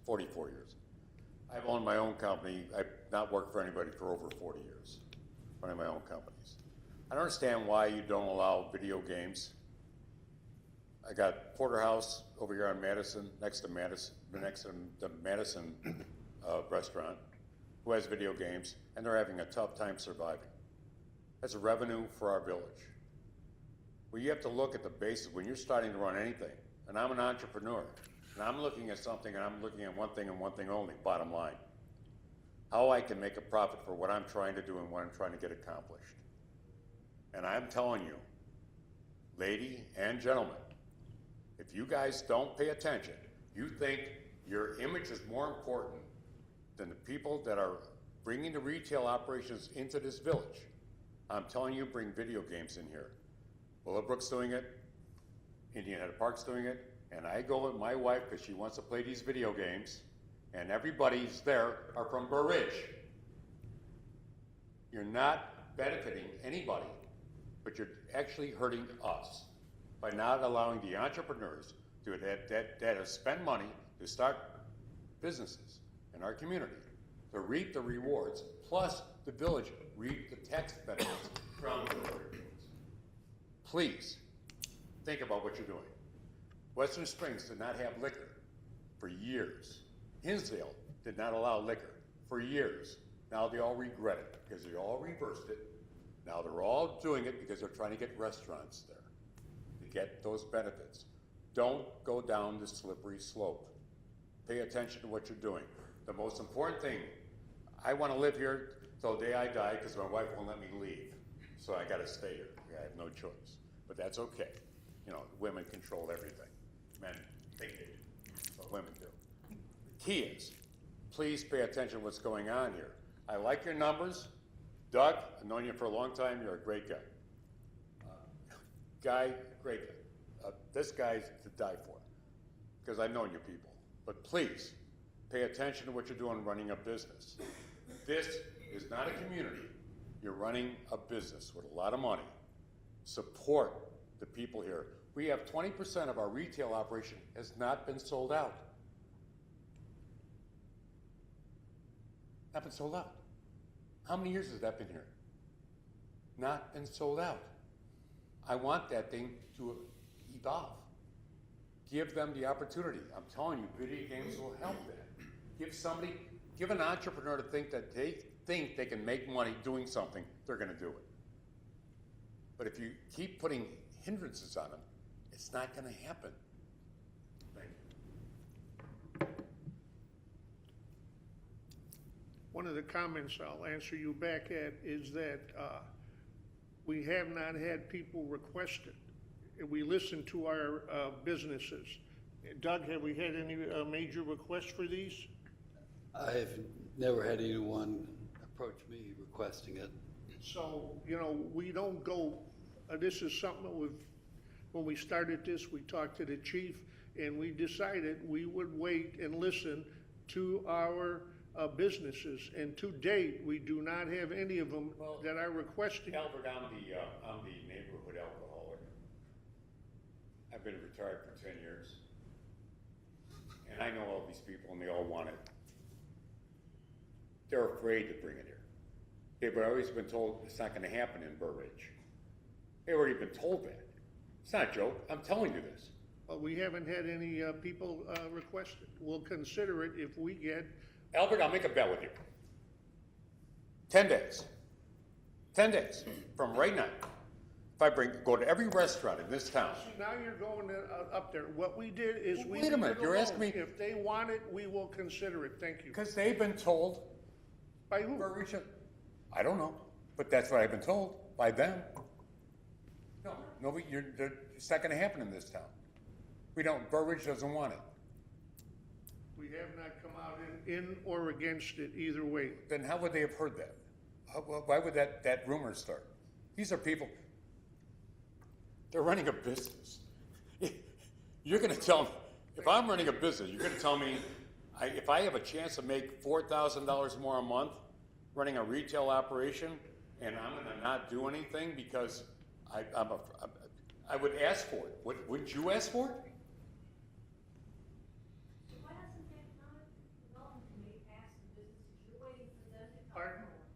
I've owned my own company. I've not worked for anybody for over 40 years, running my own companies. I don't understand why you don't allow video games. I got Porterhouse over here on Madison, next to the Madison restaurant, who has video games, and they're having a tough time surviving. That's a revenue for our village. Well, you have to look at the basis when you're starting to run anything. And I'm an entrepreneur, and I'm looking at something, and I'm looking at one thing and one thing only, bottom line. How I can make a profit for what I'm trying to do and what I'm trying to get accomplished. And I'm telling you, lady and gentlemen, if you guys don't pay attention, you think your image is more important than the people that are bringing the retail operations into this village. I'm telling you, bring video games in here. Willowbrook's doing it, Indian Head Park's doing it, and I go with my wife because she wants to play these video games, and everybody's there are from Burr Ridge. You're not benefiting anybody, but you're actually hurting us by not allowing the entrepreneurs that spend money to start businesses in our community to reap the rewards, plus the village reap the tax benefits from the village. please, think about what you're doing. Western Springs did not have liquor for years. Hinsdale did not allow liquor for years. Now they all regret it because they all reversed it. Now they're all doing it because they're trying to get restaurants there to get those benefits. Don't go down the slippery slope. Pay attention to what you're doing. The most important thing, I want to live here till the day I die because my wife won't let me leave. So I got to stay here. I have no choice. But that's okay. You know, women control everything. Men think they do. That's what women do. The key is, please pay attention to what's going on here. I like your numbers. Doug, I've known you for a long time. You're a great guy. Guy, great guy. This guy's to die for because I've known you people. But please, pay attention to what you're doing running a business. This is not a community. You're running a business with a lot of money. Support the people here. We have 20% of our retail operation has not been sold out. Not been sold out. How many years has that been here? Not been sold out. I want that thing to evolve. Give them the opportunity. I'm telling you, video games will help that. Give an entrepreneur to think that they think they can make money doing something, they're going to do it. But if you keep putting hindrances on them, it's not going to happen. Thank you. One of the comments I'll answer you back at is that we have not had people request it. We listen to our businesses. Doug, have we had any major requests for these? I have never had anyone approach me requesting it. So, you know, we don't go, this is something that when we started this, we talked to the chief and we decided we would wait and listen to our businesses. And to date, we do not have any of them that are requesting. Albert, I'm the neighborhood alcoholic. I've been retired for 10 years. And I know all these people and they all want it. They're afraid to bring it here. They've always been told it's not going to happen in Burr Ridge. They've already been told that. It's not a joke. I'm telling you this. Well, we haven't had any people request it. We'll consider it if we get. Albert, I'll make a bet with you. 10 days. 10 days from right now. If I go to every restaurant in this town. See, now you're going up there. What we did is we. Wait a minute, you're asking me. If they want it, we will consider it. Thank you. Because they've been told. By who? Burr Ridge. I don't know, but that's what I've been told by them. No, nobody. It's not going to happen in this town. We don't. Burr Ridge doesn't want it. We have not come out in or against it either way. Then how would they have heard that? Why would that rumor start? These are people. They're running a business. You're going to tell me, if I'm running a business, you're going to tell me, if I have a chance to make $4,000 more a month running a retail operation, and I'm going to not do anything because I would ask for it. Wouldn't you ask for it? Why doesn't the Economic Development Committee ask the businesses, you're waiting for them to come Pardon? forward?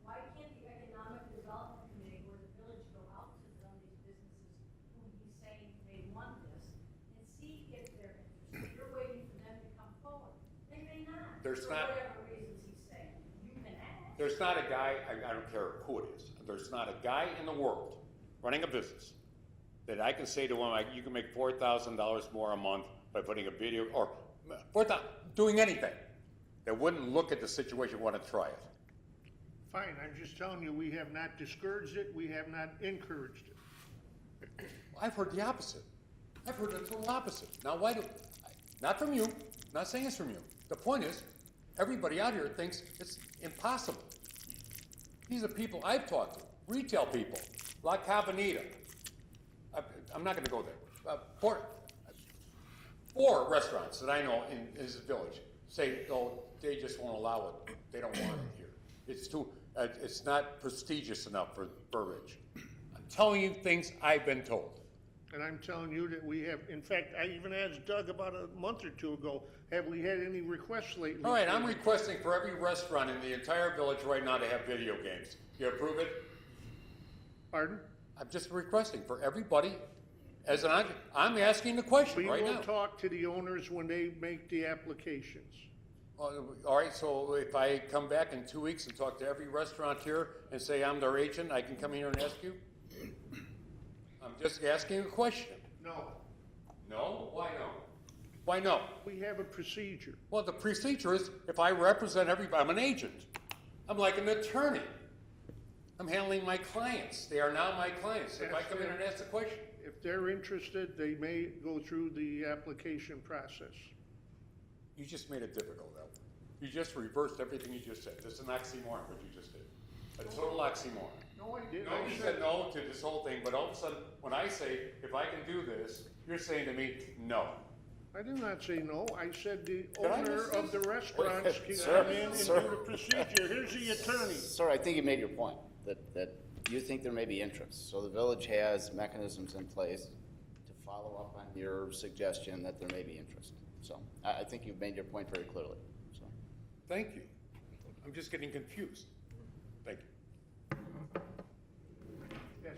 Why can't the Economic Development Committee or the village go out to some of these businesses who he's saying may want this and see if they're interested? You're waiting for them to come forward. They may not. There's for not- whatever reasons he's saying. You can ask. There's not a guy, I don't care who it is, there's not a guy in the world running a business that I can say to him, you can make $4,000 more a month by putting a video, or doing anything, that wouldn't look at the situation and want to try it. Fine, I'm just telling you, we have not discouraged it, we have not encouraged it. I've heard the opposite. I've heard the total opposite. Now not from you, not saying it's from you. The point is, everybody out here thinks it's impossible. These are people I've talked to, retail people, La Cabanita. I'm not going to go there. Four restaurants that I know in this village say, oh, they just won't allow it. They don't want it here. It's too. It's not prestigious enough for Burr Ridge. I'm telling you things I've been told. And I'm telling you that we have, in fact, I even asked Doug about a month or two ago, have we had any requests lately? All right, I'm requesting for every restaurant in the entire village right now to have video games. You approve it? Pardon? I'm just requesting for everybody, I'm asking the question We right will now. talk to the owners when they make the applications. All right, so if I come back in 2 weeks and talk to every restaurateur and say I'm their agent, I can come here and ask you? I'm just asking a question. No, No? Why no? Why no? we have a procedure. Well, the procedure is, if I represent everybody, I'm an agent. I'm like an attorney. I'm handling my clients. They are now my clients. If I come in and ask a question, If they're interested, they may go through the application process. you just made it difficult, Al. You just reversed everything you just said. This is an oxymoron, what you just did. A total oxymoron. No, I didn't. No, you said no to this whole thing, but all of a sudden, when I say, if I can do this, you're saying to me, no. I did not say no. I said the I owner miss of the restaurants can Sir, come in and do sir. the procedure. Here's the attorney. Sir, I think you made your point, that you think there may be interest. So the village has mechanisms in place to follow up on your suggestion that there may be interest. So I think you've made your point very clearly, so. Thank you. I'm just getting confused. Thank you. Yes.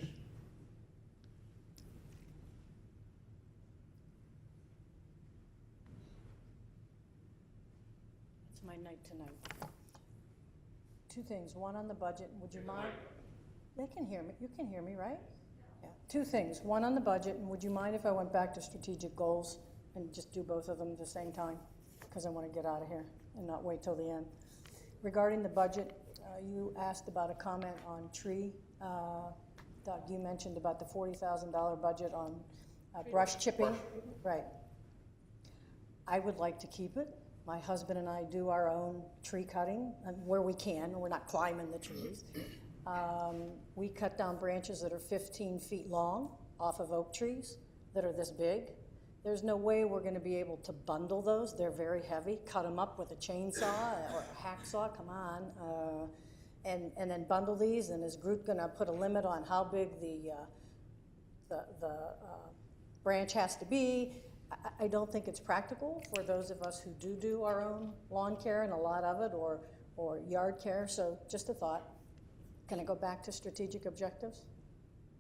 It's my night tonight. Two things, one on the budget, would you mind? They can hear me, you can hear me, right? Yeah. Two things, one on the budget, and would you mind if I went back to strategic goals and just do both of them at the same time? Because I want to get out of here and not wait till the end. Regarding the budget, you asked about a comment on tree. Doug, you mentioned about the $40,000 budget on brush chipping. Right. I would like to keep it. My husband and I do our own tree cutting where we can. We're not climbing the trees. We cut down branches that are 15 feet long off of oak trees that are this big. There's no way we're going to be able to bundle those. They're very heavy. Cut them up with a chainsaw or a hacksaw, come on. And then bundle these, and is Groot going to put a limit on how big the branch has to be? I don't think it's practical for those of us who do our own lawn care, and a lot of it, or yard care, so just a thought. Can I go back to strategic objectives?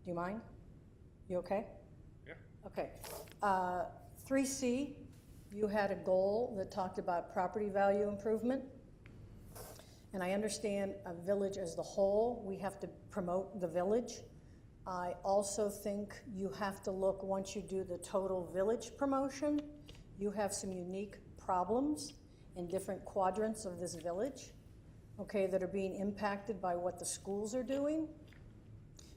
Do you mind? You okay? Yeah. Okay. 3C, you had a goal that talked about property value improvement. And I understand a village as the whole, we have to promote the village. I also think you have to look, once you do the total village promotion, you have some unique problems in different quadrants of this village, okay, that are being impacted by what the schools are doing.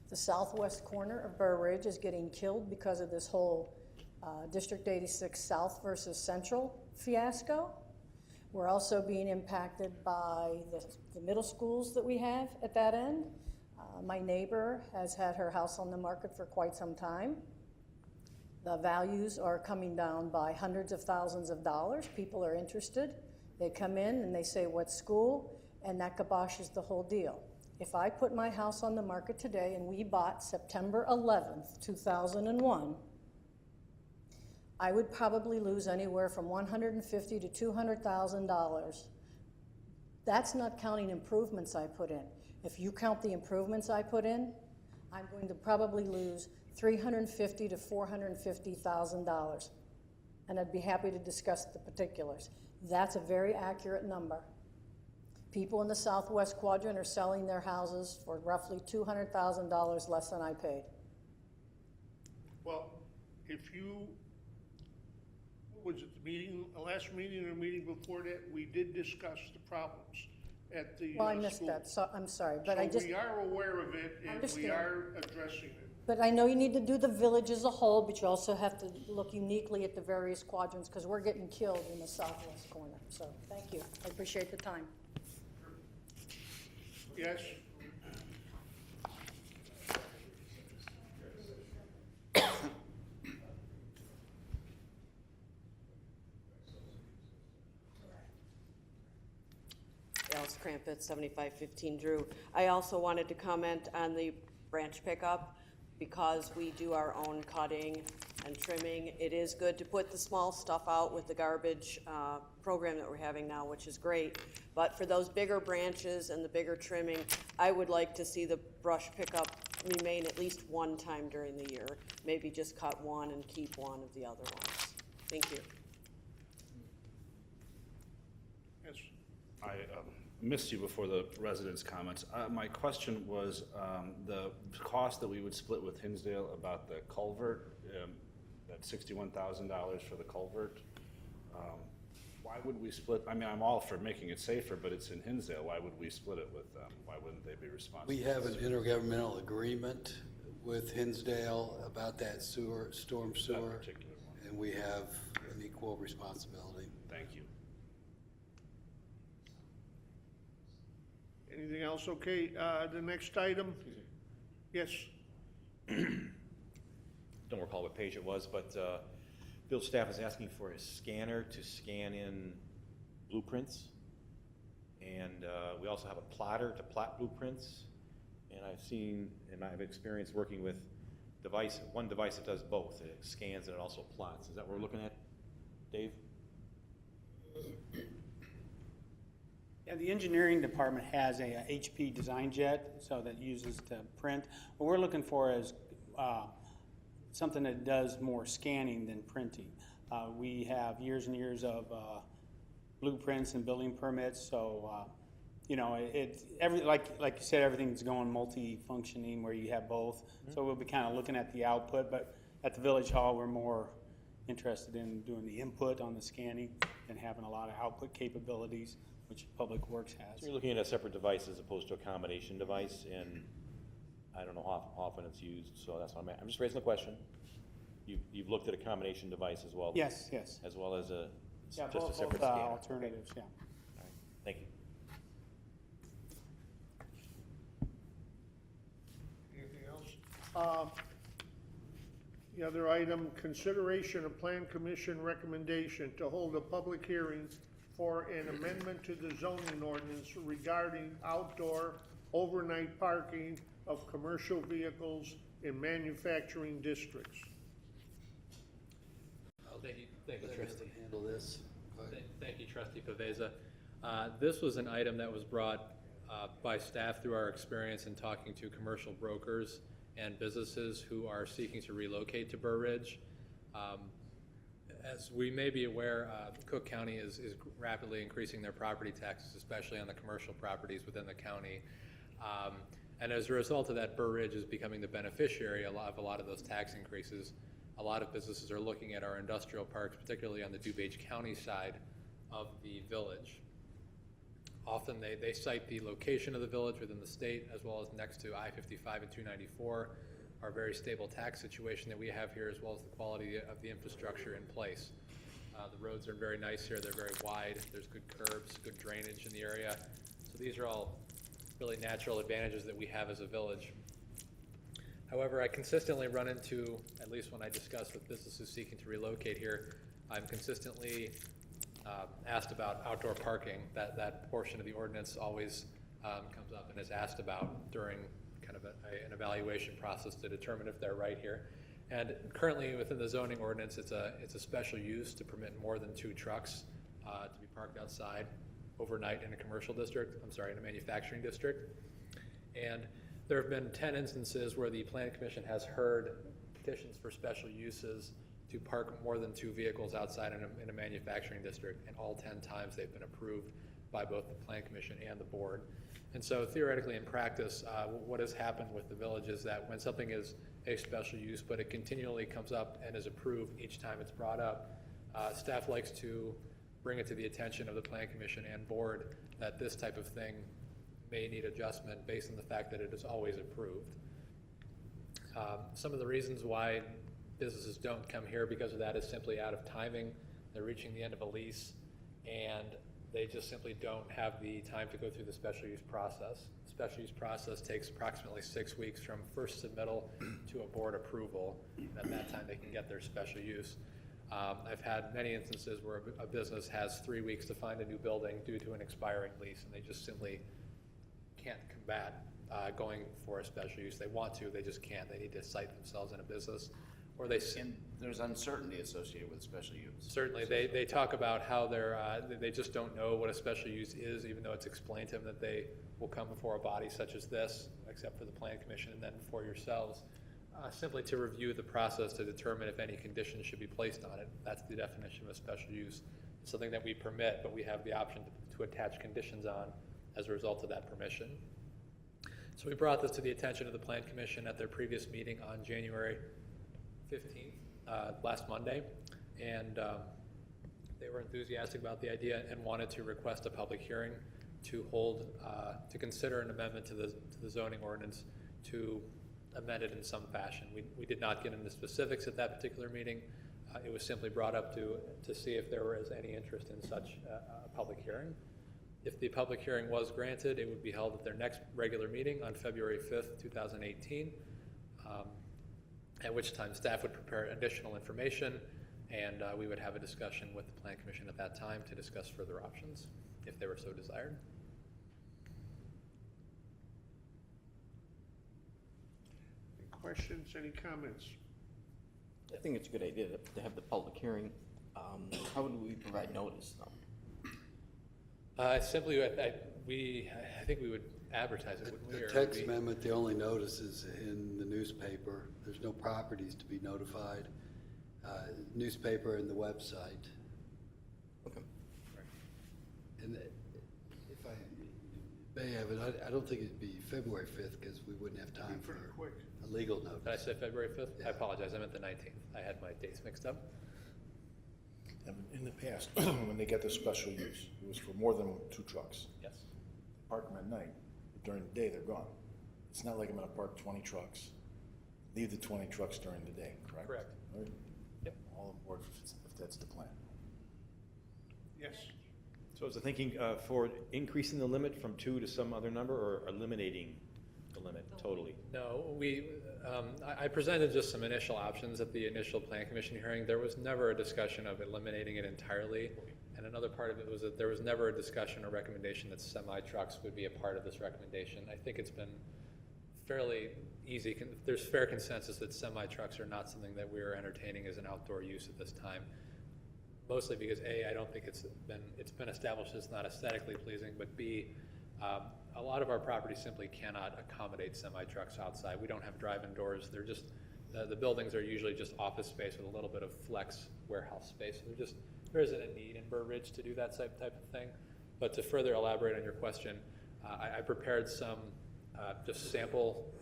The southwest corner of Burr Ridge is getting killed because of this whole District 86 South versus Central fiasco. We're also being impacted by the middle schools that we have at that end. My neighbor has had her house on the market for quite some time. The values are coming down by hundreds of thousands of dollars. People are interested. They come in and they say, what school? And that kiboshes the whole deal. If I put my house on the market today and we bought September 11th, 2001, I would probably lose anywhere from $150,000 to $200,000. That's not counting improvements I put in. If you count the improvements I put in, I'm going to probably lose $350,000 to $450,000. And I'd be happy to discuss the particulars. That's a very accurate number. People in the southwest quadrant are selling their houses for roughly $200,000 less than I paid. Well, if you, what was it, the meeting, the last meeting or meeting before that, we did discuss the problems at the Well, I missed school. that, so I'm sorry, but So I just, we are aware of it, and we Understand. are addressing it. but I know you need to do the village as a whole, but you also have to look uniquely at the various quadrants, because we're getting killed in the southwest corner. So, thank you, I appreciate the time. Yes? Alice Crampett, 7515 Drew. I also wanted to comment on the branch pickup. Because we do our own cutting and trimming, it is good to put the small stuff out with the garbage program that we're having now, which is great. But for those bigger branches and the bigger trimming, I would like to see the brush pickup remain at least one time during the year. Maybe just cut one and keep one of the other ones. Thank you. Yes. I missed you before the residents' comments. My question was the cost that we would split with Hinsdale about the culvert, that $61,000 for the culvert. Why would we split? I mean, I'm all for making it safer, but it's in Hinsdale. Why would we split it with them? Why wouldn't they be responsible? We have an intergovernmental agreement with Hinsdale about that storm sewer, particular one. and we have an equal responsibility. Thank you. Anything else? Okay, the next item? Yes, Don't recall what page it was, but village staff is asking for a scanner to scan in blueprints. And we also have a plotter to plot blueprints. And I've seen, and I've experienced working with one device that does both. It scans and it also plots. Is that what we're looking at, Dave? Yeah, the engineering department has a HP design jet, so that uses to print. What we're looking for is something that does more scanning than printing. We have years and years of blueprints and building permits, so you know, like you said, everything's going multi-functioning where you have both. Mm-hmm. So we'll be kind of looking at the output, but at the village hall, we're more interested in doing the input on the scanning and having a lot of output capabilities, which Public Works has. So you're looking at a separate device as opposed to a combination device, and I don't know how often it's used, so that's what I'm just raising the question. You've looked at a combination device as well? Yes, yes. As well as Yeah, just a separate both scanner? alternatives, yeah. All right, thank you. anything else? The other item, consideration of Plan Commission recommendation to hold a public hearing for an amendment to the zoning ordinance regarding outdoor overnight parking of commercial vehicles in manufacturing districts. Thank you, trustee. Handle this. Go ahead. Thank you, trustee Paveza. This was an item that was brought by staff through our experience in talking to commercial brokers and businesses who are seeking to relocate to Burr Ridge. As we may be aware, Cook County is rapidly increasing their property taxes, especially on the commercial properties within the county. And as a result of that, Burr Ridge is becoming the beneficiary of a lot of those tax increases. A lot of businesses are looking at our industrial parks, particularly on the DuPage County side of the village. Often they cite the location of the village within the state, as well as next to I-55 and 294, our very stable tax situation that we have here, as well as the quality of the infrastructure in place. The roads are very nice here. They're very wide. There's good curbs, good drainage in the area. So these are all really natural advantages that we have as a village. However, I consistently run into, at least when I discuss with businesses seeking to relocate here, I'm consistently asked about outdoor parking. That portion of the ordinance always comes up and is asked about during kind of an evaluation process to determine if they're right here. And currently within the zoning ordinance, it's a special use to permit more than 2 trucks to be parked outside overnight in a commercial district, in a manufacturing district. And there have been 10 instances where the Plan Commission has heard petitions for special uses to park more than 2 vehicles outside in a manufacturing district, and all 10 times they've been approved by both the Plan Commission and the board. And so theoretically, in practice, what has happened with the village is that when something is a special use, but it continually comes up and is approved each time it's brought up, staff likes to bring it to the attention of the Plan Commission and board that this type of thing may need adjustment based on the fact that it is always approved. Some of the reasons why businesses don't come here because of that is simply out of timing. They're reaching the end of a lease and they just simply don't have the time to go through the special use process. The special use process takes approximately 6 weeks from first submittal to a board approval. And at that time they can get their special use. I've had many instances where a business has 3 weeks to find a new building due to an expiring lease, and they just simply can't combat going for a special use. They want to, they just can't. They need to cite themselves in a business, or they there's uncertainty associated with special use. Certainly, they talk about how they just don't know what a special use is, even though it's explained to them that they will come before a body such as this, except for the Plan Commission, and then before yourselves, simply to review the process to determine if any conditions should be placed on it. That's the definition of a special use. It's something that we permit, but we have the option to attach conditions on as a result of that permission. So we brought this to the attention of the Plan Commission at their previous meeting on January 15th, last Monday, and they were enthusiastic about the idea and wanted to request a public hearing to hold, to consider an amendment to the zoning ordinance to amend it in some fashion. We did not get into specifics at that particular meeting. It was simply brought up to see if there was any interest in such a public hearing. If the public hearing was granted, it would be held at their next regular meeting on February 5th, 2018, at which time staff would prepare additional information, and we would have a discussion with the Plan Commission at that time to discuss further options, if they were so desired. Any questions, any comments? I think it's a good idea to have the public hearing. How would we provide notice, though? Simply, I think we would advertise it, wouldn't we? The Or text would we- amendment, the only notice is in the newspaper. There's no properties to be notified. Newspaper and the website. Okay. And if I may have it, I don't think it'd be February 5th because we wouldn't have time for Pretty quick. a legal Did I notice. say February 5th? I Yeah. apologize, I meant the 19th. I had my dates mixed up. In the past, when they get the special use, it was for more than 2 trucks. Yes. Park them at night, but during the day, they're gone. It's not like I'm gonna park 20 trucks, leave the 20 trucks during the day, correct? Correct. All right. Yep. All on board if that's the plan. Yes. So is the thinking for increasing the limit from 2 to some other number, or eliminating the limit totally? No, I presented just some initial options at the initial Plan Commission hearing. There was never a discussion of eliminating it entirely. And another part of it was that there was never a discussion or recommendation that semi-trucks would be a part of this recommendation. I think it's been fairly easy. There's fair consensus that semi-trucks are not something that we're entertaining as an outdoor use at this time. Mostly because A, I don't think it's been established as not aesthetically pleasing, but B, a lot of our properties simply cannot accommodate semi-trucks outside. We don't have drive-in doors. They're just, the buildings are usually just office space with a little bit of flex warehouse space. So there isn't a need in Burr Ridge to do that type of thing. But to further elaborate on your question, I prepared some just sample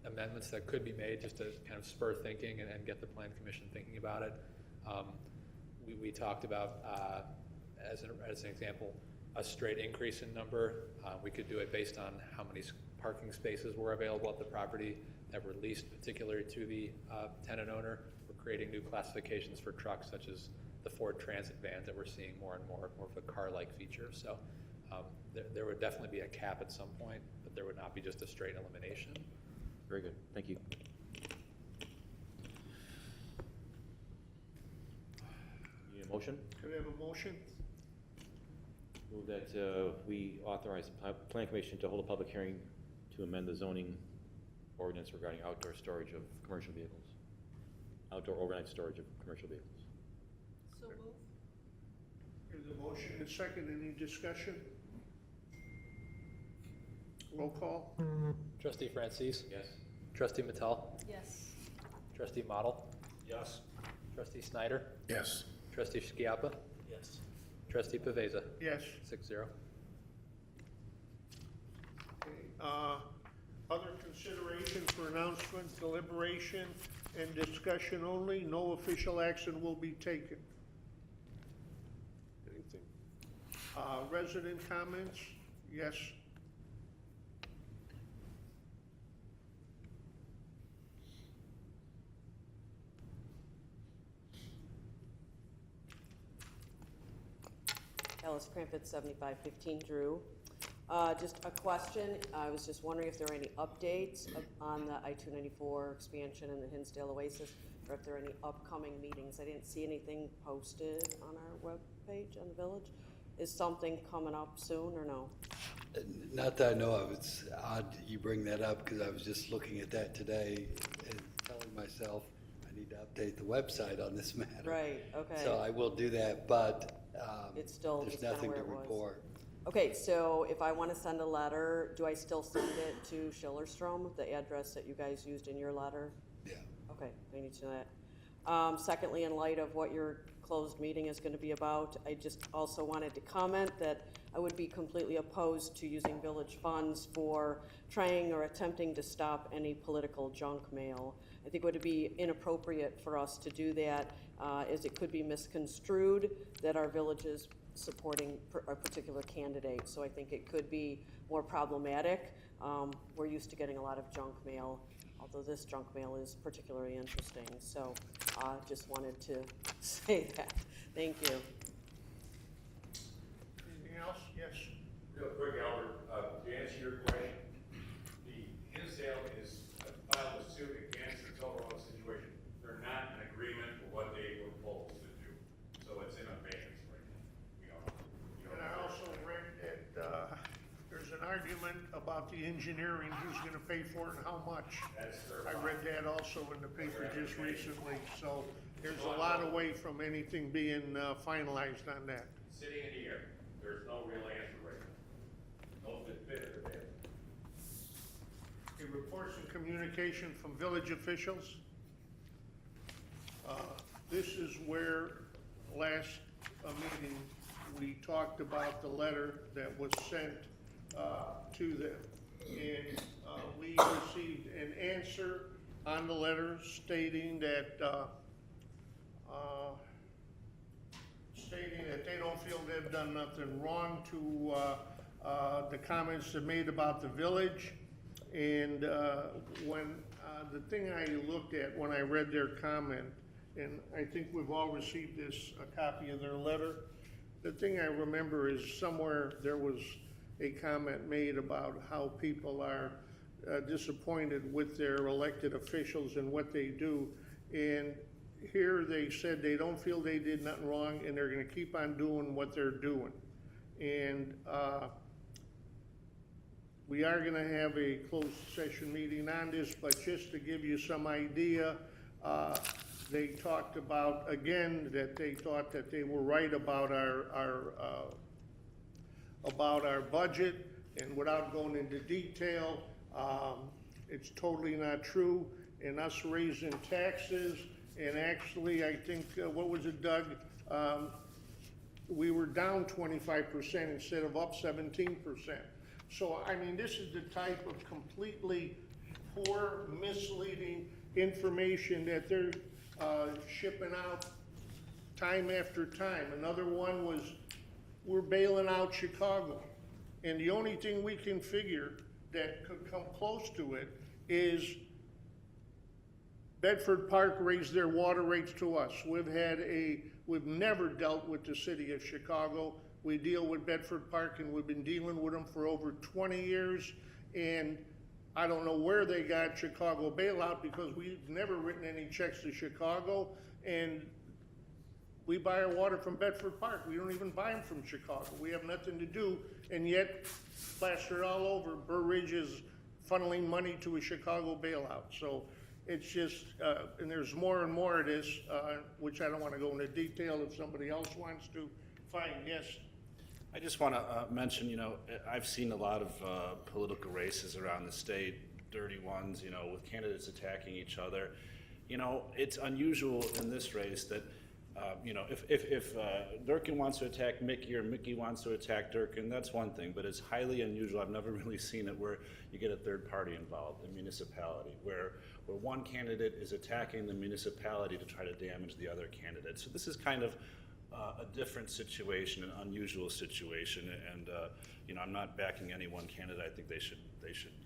amendments that could be made just to kind of spur thinking and get the Plan Commission thinking about it. We talked about, as an example, a straight increase in number. We could do it based on how many parking spaces were available at the property that were leased particularly to the tenant owner. We're creating new classifications for trucks such as the Ford Transit vans that we're seeing more and more of a car-like feature. So there would definitely be a cap at some point, but there would not be just a straight elimination. Very good, thank you. You need a motion? Can we have a motion? Move that we authorize the Plan Commission to hold a public hearing to amend the zoning ordinance regarding outdoor storage of commercial vehicles. Outdoor overnight storage of commercial vehicles. So move. There's a motion and second. Any discussion? Roll call? Trustee Francis? Yes. Trustee Mattel? Yes. Trustee Model? Yes. Trustee Snyder? Yes. Trustee Schiappa? Yes. Trustee Pavesa? Yes. 6-0. Other consideration for announcement, deliberation, and discussion only. No official action will be taken. Anything? Resident comments? Yes. Alice Crampett, 7515 Drew. Just a question, I was just wondering if there are any updates on the I-294 expansion and the Hinsdale Oasis, or if there are any upcoming meetings. I didn't see anything posted on our webpage on the village. Is something coming up soon or no? Not that I know of. It's odd you bring that up because I was just looking at that today and telling myself, I I need to update the website on this matter. Right, okay. So I will do that, but It's still there's just kinda nothing where to it was. report. Okay, so if I want to send a letter, do I still send it to Schillerstrom, the address that you guys used in your letter? Yeah. Okay, I need to know that. Secondly, in light of what your closed meeting is going to be about, I just also wanted to comment that I would be completely opposed to using village funds for trying or attempting to stop any political junk mail. I think it would be inappropriate for us to do that, as it could be misconstrued that our village is supporting a particular candidate. So I think it could be more problematic. We're used to getting a lot of junk mail, although this junk mail is particularly interesting. So just wanted to say that. Thank you. Anything else? Yes. Real quick, Albert, to answer your question, the in-sale is filed a suit against the overall situation. They're not in agreement with what they were proposed to do, so it's in abeyance right now. And I also read that there's an argument about the engineering, who's gonna pay for it and how much. I read that also in the paper just recently, so there's a lot away from anything being finalized on that. Sitting in the air, there's no real answer right now. No fit or bad. Okay, reports and communication from village officials. This is where last meeting, we talked about the letter that was sent to them. And we received an answer on the letter stating that they don't feel they've done nothing wrong to the comments they made about the village. And when the thing I looked at when I read their comment, and I think we've all received this, a copy of their letter, the thing I remember is somewhere there was a comment made about how people are disappointed with their elected officials and what they do. And here they said they don't feel they did nothing wrong and they're gonna keep on doing what they're doing. And we are gonna have a closed session meeting on this, but just to give you some idea, they talked about, again, that they thought that they were right about our budget, and without going into detail, it's totally not true. And us raising taxes, and actually, I think, what was it, Doug? We were down 25% instead of up 17%. So, I mean, this is the type of completely poor, misleading information that they're shipping out time after time. Another one was, we're bailing out Chicago. And the only thing we can figure that could come close to it is Bedford Park raised their water rates to us. We've never dealt with the city of Chicago. We deal with Bedford Park, and we've been dealing with them for over 20 years. And I don't know where they got Chicago bailout, because we've never written any checks to Chicago, and we buy our water from Bedford Park. We don't even buy them from Chicago. We have nothing to do, and yet plastered all over, Burr Ridge is funneling money to a Chicago bailout. So it's just, and there's more and more of this, which I don't want to go into detail if somebody else wants to. Fine, yes. I just want to mention, you know, I've seen a lot of political races around the state, dirty ones, you know, with candidates attacking each other. You know, it's unusual in this race that, you know, if Durkin wants to attack Mickey or Mickey wants to attack Durkin, that's one thing, but it's highly unusual. I've never really seen it where you get a third party involved, a municipality, where one candidate is attacking the municipality to try to damage the other candidate. So this is kind of a different situation, an unusual situation, and you know, I'm not backing any one candidate. I think they should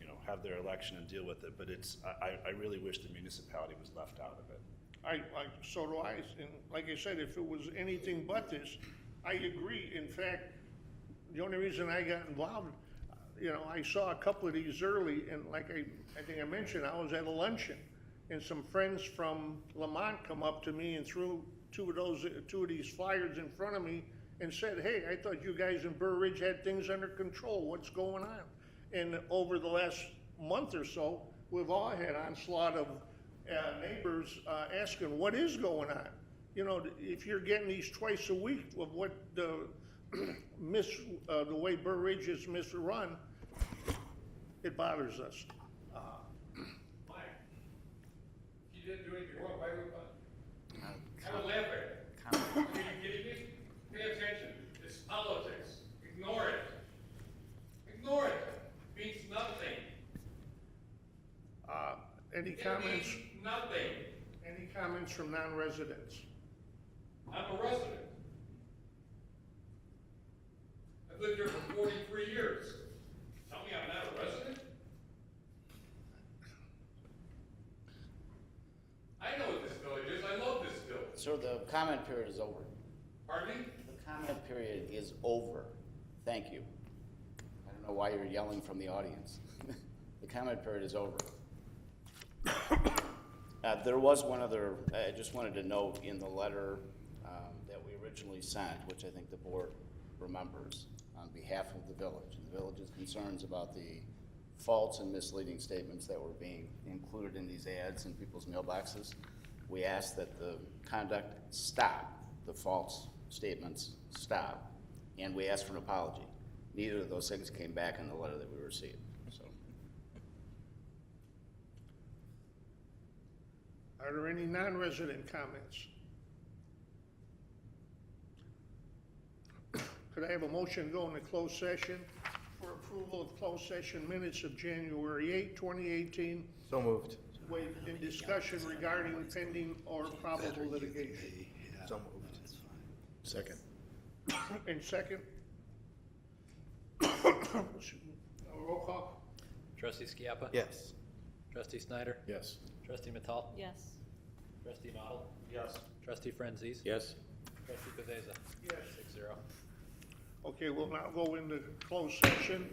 you know, have their election and deal with it. But it's I really wish the municipality was left out of it. So do I, and like I said, if it was anything but this, I agree. In fact, the only reason I got involved, you know, I saw a couple of these early, and like I think I mentioned, I was at a luncheon, and some friends from Lamont come up to me and threw two of these flyers in front of me and said, hey, I thought you guys in Burr Ridge had things under control. What's going on? And over the last month or so, we've all had onslaught of neighbors asking, what is going on? You know, if you're getting these twice a week of what the the way Burr Ridge is misrun, it bothers us. Mike, if you didn't do anything wrong, why would I would laugh at it. Are you kidding me? Pay attention. It's politics. Ignore it. Ignore it. It means nothing. Any It comments? means nothing. Any comments from non-residents? I'm a resident. I've lived here for 43 years. Tell me I'm not a resident? I know what this village is. I love this village. Sir, the comment period is over. Pardon me? The comment period is over. Thank you. I don't know why you're yelling from the audience. The comment period is over. There was one other, I just wanted to note in the letter that we originally sent, which I think the board remembers, on behalf of the village's concerns about the false and misleading statements that were being included in these ads in people's mailboxes. We asked that the conduct stop, the false statements stop, and we asked for an apology. Neither of those things came back in the letter that we received, so. Are there any non-resident comments? Could I have a motion to go into closed session for approval of closed session minutes of January 8, 2018? So moved. In discussion regarding pending or probable litigation. So moved. Second. And second? Roll call? Trustee Skiappa? Yes. Trustee Snyder? Yes. Trustee Matal? Yes. Trustee Model? Yes. Trustee Frenzies? Yes. Trustee Beveza? Yes. 6-0. Okay, we'll now go into closed session.